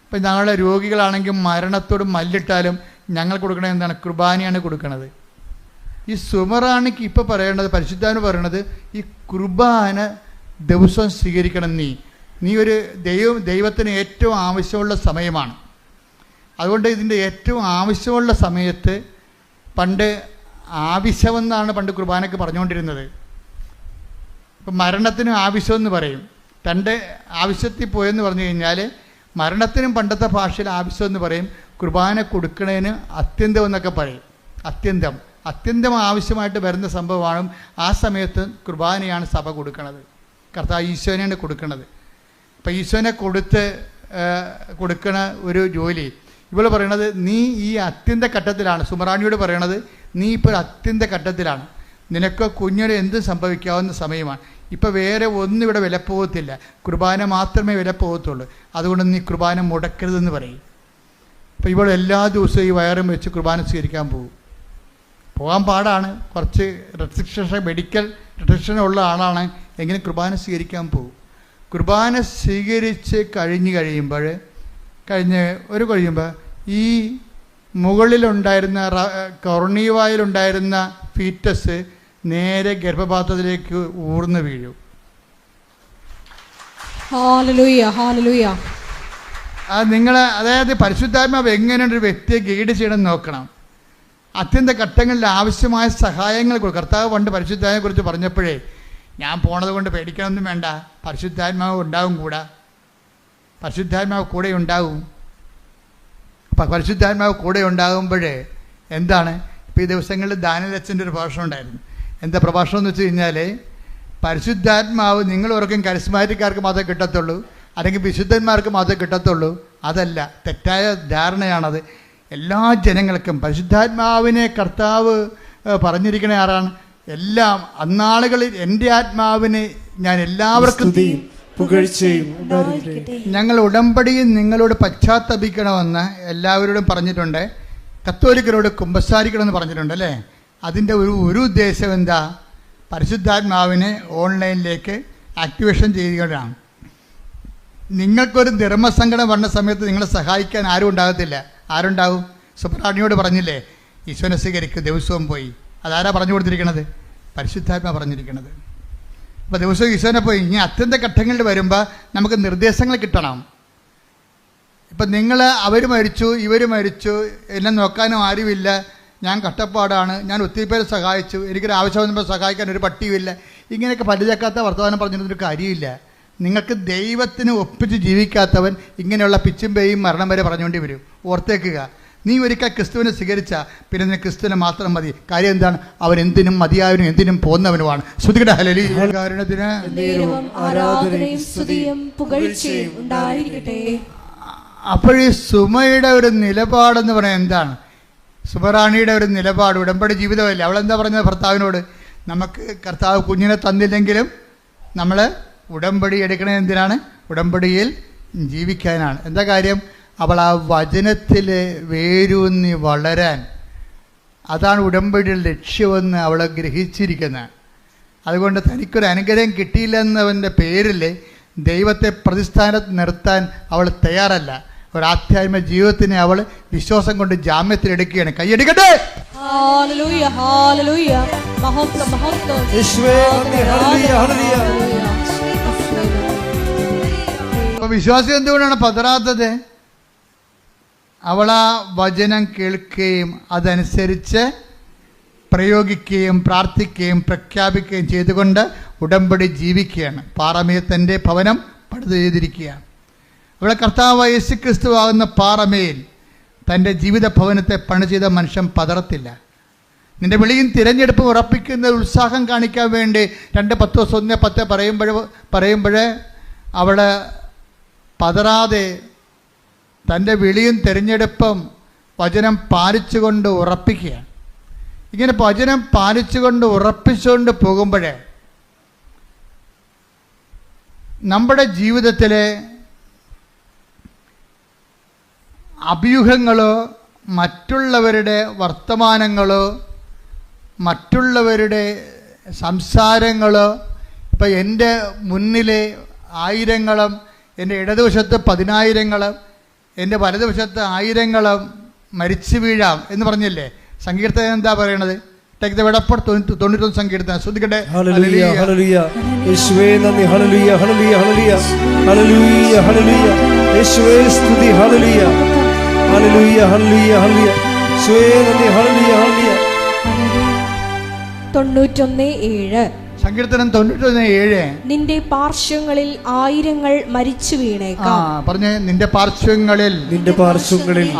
ഇപ്പം ഞങ്ങളുടെ രോഗികളാണെങ്കിൽ മരണത്തോട് മല്ലിട്ടാലും ഞങ്ങൾ കൊടുക്കണത് എന്താണ്? കുർബാനയാണ് കൊടുക്കണത്. ഈ സുമറാണിക്ക് ഇപ്പോൾ പറയേണ്ടത്, പരിശുദ്ധാത്മ പറയണത്, ഈ കുർബാന ദിവസവും സ്വീകരിക്കണം. നീ ഒരു ദൈവത്തിന് ഏറ്റവും ആവശ്യമുള്ള സമയമാണ്. അതുകൊണ്ട് ഇതിൻ്റെ ഏറ്റവും ആവശ്യമുള്ള സമയത്ത് പണ്ട് ആവശ്യമെന്നാണ് പണ്ട് കുർബാനയ്ക്ക് പറഞ്ഞുകൊണ്ടിരുന്നത്. ഇപ്പം മരണത്തിനും ആവശ്യമെന്ന് പറയും. രണ്ട് ആവശ്യത്തിൽ പോയെന്ന് പറഞ്ഞു കഴിഞ്ഞാൽ മരണത്തിനും പണ്ടത്തെ ഭാഷയിൽ ആവശ്യമെന്ന് പറയും. കുർബാന കൊടുക്കണതിന് അത്യന്തം എന്നൊക്കെ പറയും. അത്യന്തം ആവശ്യമായിട്ട് വരുന്ന സംഭവമാണ്. ആ സമയത്ത് കുർബാനയാണ് സഭ കൊടുക്കണത്. കർത്താവ് ഈശോനെയാണ് കൊടുക്കണത്. അപ്പം ഈശോനെ കൊടുക്കണ ഒരു ജോലി ഇവൾ പറയണത്, നീ ഈ അത്യന്ത ഘട്ടത്തിലാണ്. സുമറാണിയോട് പറയണത്, നീ ഇപ്പോൾ അത്യന്ത ഘട്ടത്തിലാണ്. നിനക്ക് കുഞ്ഞിന് എന്തും സംഭവിക്കാവുന്ന സമയമാണ്. ഇപ്പോൾ വേറെ ഒന്നും ഇവിടെ വിലപ്പോകത്തില്ല. കുർബാന മാത്രമേ വിലപ്പോകത്തുള്ളൂ. അതുകൊണ്ട് നീ കുർബാന മുടക്കരുതെന്ന് പറയും. അപ്പോൾ ഇവൾ എല്ലാ ദിവസവും ഈ വയറും വെച്ച് കുർബാന സ്വീകരിക്കാൻ പോകാൻ പാടാണ്. കുറച്ച് മെഡിക്കൽ റെസ്ട്രിക്ഷൻ ഉള്ള ആളാണ്. എങ്കിലും കുർബാന സ്വീകരിക്കാൻ പോകും. കുർബാന സ്വീകരിച്ച് കഴിയുമ്പോൾ ഈ മുകളിലുണ്ടായിരുന്ന കോർണിവായിലുണ്ടായിരുന്ന ഫീറ്റസ് നേരെ ഗർഭപാത്രത്തിലേക്ക് ഊർന്നു വീഴും. അതായത് പരിശുദ്ധാത്മാവ് എങ്ങനെയാണ് ഒരു വ്യക്തിയെ ഗൈഡ് ചെയ്യണമെന്ന് നോക്കണം. അത്യന്ത ഘട്ടങ്ങളിൽ ആവശ്യമായ സഹായങ്ങൾ കർത്താവ് പണ്ട് പരിശുദ്ധാത്മാവിനെ കുറിച്ച് പറഞ്ഞപ്പോഴേ, ഞാൻ പോണത് കൊണ്ട് പേടിക്കണമെന്നും വേണ്ട, പരിശുദ്ധാത്മാവ് ഉണ്ടാവും പരിശുദ്ധാത്മാവ് കൂടെ ഉണ്ടാവും. അപ്പം പരിശുദ്ധാത്മാവ് കൂടെ ഉണ്ടാകുമ്പോഴേ എന്താണ്? ഇപ്പോൾ ഈ ദിവസങ്ങളിൽ ദാനിയലച്ഛൻ്റെ ഒരു പ്രഭാഷണം ഉണ്ടായിരുന്നു. എന്താ പ്രഭാഷണം എന്ന് വെച്ച് കഴിഞ്ഞാൽ, പരിശുദ്ധാത്മാവ് നിങ്ങൾ ഓർക്കും കരിസ്മാറ്റിക്കാർക്ക് മാത്രമേ കിട്ടത്തുള്ളൂ, അല്ലെങ്കിൽ വിശുദ്ധന്മാർക്ക് മാത്രമേ കിട്ടത്തുള്ളൂ. അതല്ല, തെറ്റായ ധാരണയാണത്. എല്ലാ ജനങ്ങൾക്കും പരിശുദ്ധാത്മാവിനെ കർത്താവ് പറഞ്ഞിരിക്കണ ആരാണ്? എല്ലാം അന്നാളുകളിൽ എൻ്റെ ആത്മാവിനെ ഞാൻ എല്ലാവർക്കും ഞങ്ങൾ ഉടമ്പടിയിൽ നിങ്ങളോട് പശ്ചാത്തപിക്കണമെന്ന് എല്ലാവരോടും പറഞ്ഞിട്ടുണ്ട്. കത്തോലിക്കരോട് കുമ്പസാരിക്കണമെന്ന് പറഞ്ഞിട്ടുണ്ട് അല്ലേ? അതിൻ്റെ ഒരു ഉദ്ദേശം എന്താ? പരിശുദ്ധാത്മാവിനെ ഓൺലൈനിലേക്ക് ആക്ടിവേഷൻ ചെയ്യുകയാണ്. നിങ്ങൾക്കൊരു ധർമ്മസങ്കടം വന്ന സമയത്ത് നിങ്ങളെ സഹായിക്കാൻ ആരും ഉണ്ടാകത്തില്ല. ആരുണ്ടാവും? സുബ്രാണിയോട് പറഞ്ഞില്ലേ ഈശോനെ സ്വീകരിക്കും, ദിവസവും പോയി. അതാരാ പറഞ്ഞു കൊടുത്തിരിക്കണത്? പരിശുദ്ധാത്മാ പറഞ്ഞിരിക്കണത്. അപ്പോൾ ദിവസവും ഈശോനെ പോയി. ഇനി അത്യന്ത ഘട്ടങ്ങളിൽ വരുമ്പോൾ നമുക്ക് നിർദ്ദേശങ്ങൾ കിട്ടണം. ഇപ്പം അവർ മരിച്ചു, ഇവർ മരിച്ചു, എന്നെ നോക്കാനും ആരുമില്ല, ഞാൻ കഷ്ടപ്പാടാണ്, ഞാൻ ഒത്തിരി പേരെ സഹായിച്ചു, എനിക്കൊരു ആവശ്യം വന്നപ്പോൾ സഹായിക്കാൻ ഒരു പട്ടിയുമില്ല, ഇങ്ങനെയൊക്കെ പല്ലുചക്കാത്ത വർത്തമാനം പറഞ്ഞിരുന്നൊരു കാര്യമില്ല. നിങ്ങൾക്ക് ദൈവത്തിന് ഒപ്പിച്ച് ജീവിക്കാത്തവൻ ഇങ്ങനെയുള്ള പിച്ചും പേയും മരണം വരെ പറഞ്ഞുകൊണ്ടേ വരും. ഓർത്തേക്കുക, നീ ഒരിക്കൽ ക്രിസ്തുവിനെ സ്വീകരിച്ച പിന്നെ നിനക്ക് ക്രിസ്തുവിനെ മാത്രം മതി. കാര്യം എന്താണ്? അവൻ എന്തിനും മതിയായവനും എന്തിനും പോകുന്നവനുമാണ്. ശ്രുതികട ഹല്ലേലൂയ. അപ്പോൾ ഈ സുമയുടെ ഒരു നിലപാടെന്ന് പറയാൻ എന്താണ്? സുമറാണിയുടെ ഒരു നിലപാട് ഉടമ്പടി ജീവിതമല്ലേ. അവളെന്താ പറഞ്ഞത് ഭർത്താവിനോട്? നമുക്ക് കർത്താവ് കുഞ്ഞിനെ തന്നില്ലെങ്കിലും നമ്മൾ ഉടമ്പടി എടുക്കണത് എന്തിനാണ്? ഉടമ്പടിയിൽ ജീവിക്കാനാണ്. എന്താ കാര്യം? അവൾ ആ വചനത്തിൽ വേരൂന്നി വളരാൻ, അതാണ് ഉടമ്പടിയുടെ ലക്ഷ്യമെന്ന് അവൾ ഗ്രഹിച്ചിരിക്കുന്നത്. അതുകൊണ്ട് തനിക്കൊരു അനുഗ്രഹം കിട്ടിയില്ലെന്നവൻ്റെ പേരിൽ ദൈവത്തെ പ്രതിസ്ഥാനത്ത് നിർത്താൻ അവൾ തയ്യാറല്ല. ഒരു ആധ്യാത്മിക ജീവിതത്തിനെ അവൾ വിശ്വാസം കൊണ്ട് ജാമ്യത്തിലെടുക്കുകയാണ്. കൈയടിക്കട്ടെ. വിശ്വാസം എന്തുകൊണ്ടാണ് പതറാത്തത്? അവൾ ആ വചനം കേൾക്കുകയും അതനുസരിച്ച് പ്രയോഗിക്കുകയും പ്രാർത്ഥിക്കുകയും പ്രഖ്യാപിക്കുകയും ചെയ്തുകൊണ്ട് ഉടമ്പടി ജീവിക്കുകയാണ്. പാറമേൽ തൻ്റെ ഭവനം പണിത് ചെയ്തിരിക്കുകയാണ്. അവിടെ കർത്താവ് യേശു ക്രിസ്തു ആകുന്ന പാറമേൽ തൻ്റെ ജീവിത ഭവനത്തെ പണി ചെയ്ത മനുഷ്യൻ പതറത്തില്ല. നിന്റെ വിളിയും തിരഞ്ഞെടുപ്പും ഉറപ്പിക്കുന്ന ഉത്സാഹം കാണിക്കാൻ വേണ്ടി 2:10 പറയുമ്പോൾ അവൾ പതറാതെ തൻ്റെ വിളിയും തിരഞ്ഞെടുപ്പും വചനം പാലിച്ചുകൊണ്ട് ഉറപ്പിക്കുകയാണ്. ഇങ്ങനെ വചനം പാലിച്ചുകൊണ്ട് ഉറപ്പിച്ചുകൊണ്ട് പോകുമ്പോഴേ നമ്മുടെ ജീവിതത്തിലെ അഭ്യൂഹങ്ങളോ മറ്റുള്ളവരുടെ വർത്തമാനങ്ങളോ മറ്റുള്ളവരുടെ സംസാരങ്ങളോ, ഇപ്പം എൻ്റെ മുന്നിലെ ആയിരങ്ങളും എൻ്റെ ഇടതുവശത്ത് 10,000ങ്ങളും എൻ്റെ വലതുവശത്ത് 1000ങ്ങളും മരിച്ചു വീഴാം എന്ന് പറഞ്ഞില്ലേ? സങ്കീർത്തനം എന്താ പറയണത്? ടേക്ക് ദ വേർഡ് ഓഫ് 91 സങ്കീർത്തനം ശ്രദ്ധിക്കട്ടെ. ഹല്ലേലൂയ ഹല്ലേലൂയ യേശുവേ നന്ദി. ഹല്ലേലൂയ ഹല്ലേലൂയ ഹല്ലേലൂയ ഹല്ലേലൂയ ഹല്ലേലൂയ യേശുവേ സ്തുതി. ഹല്ലേലൂയ ഹല്ലേലൂയ ഹല്ലേലൂയ ഹല്ലേലൂയ യേശുവേ നന്ദി. ഹല്ലേലൂയ ഹല്ലേലൂയ. 91:7 സങ്കീർത്തനം 91:7. നിന്റെ പാർശ്വങ്ങളിൽ 1000 മരിച്ചു വീണേക്കാം. പറഞ്ഞേ, നിന്റെ പാർശ്വങ്ങളിൽ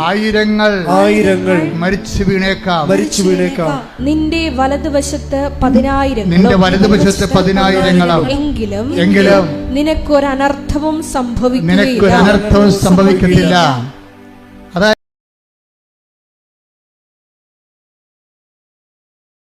1000 മരിച്ചു വീണേക്കാം. നിന്റെ വലതുവശത്ത് 10,000 എങ്കിലും നിനക്കൊരനർത്ഥവും സംഭവിക്കത്തില്ല.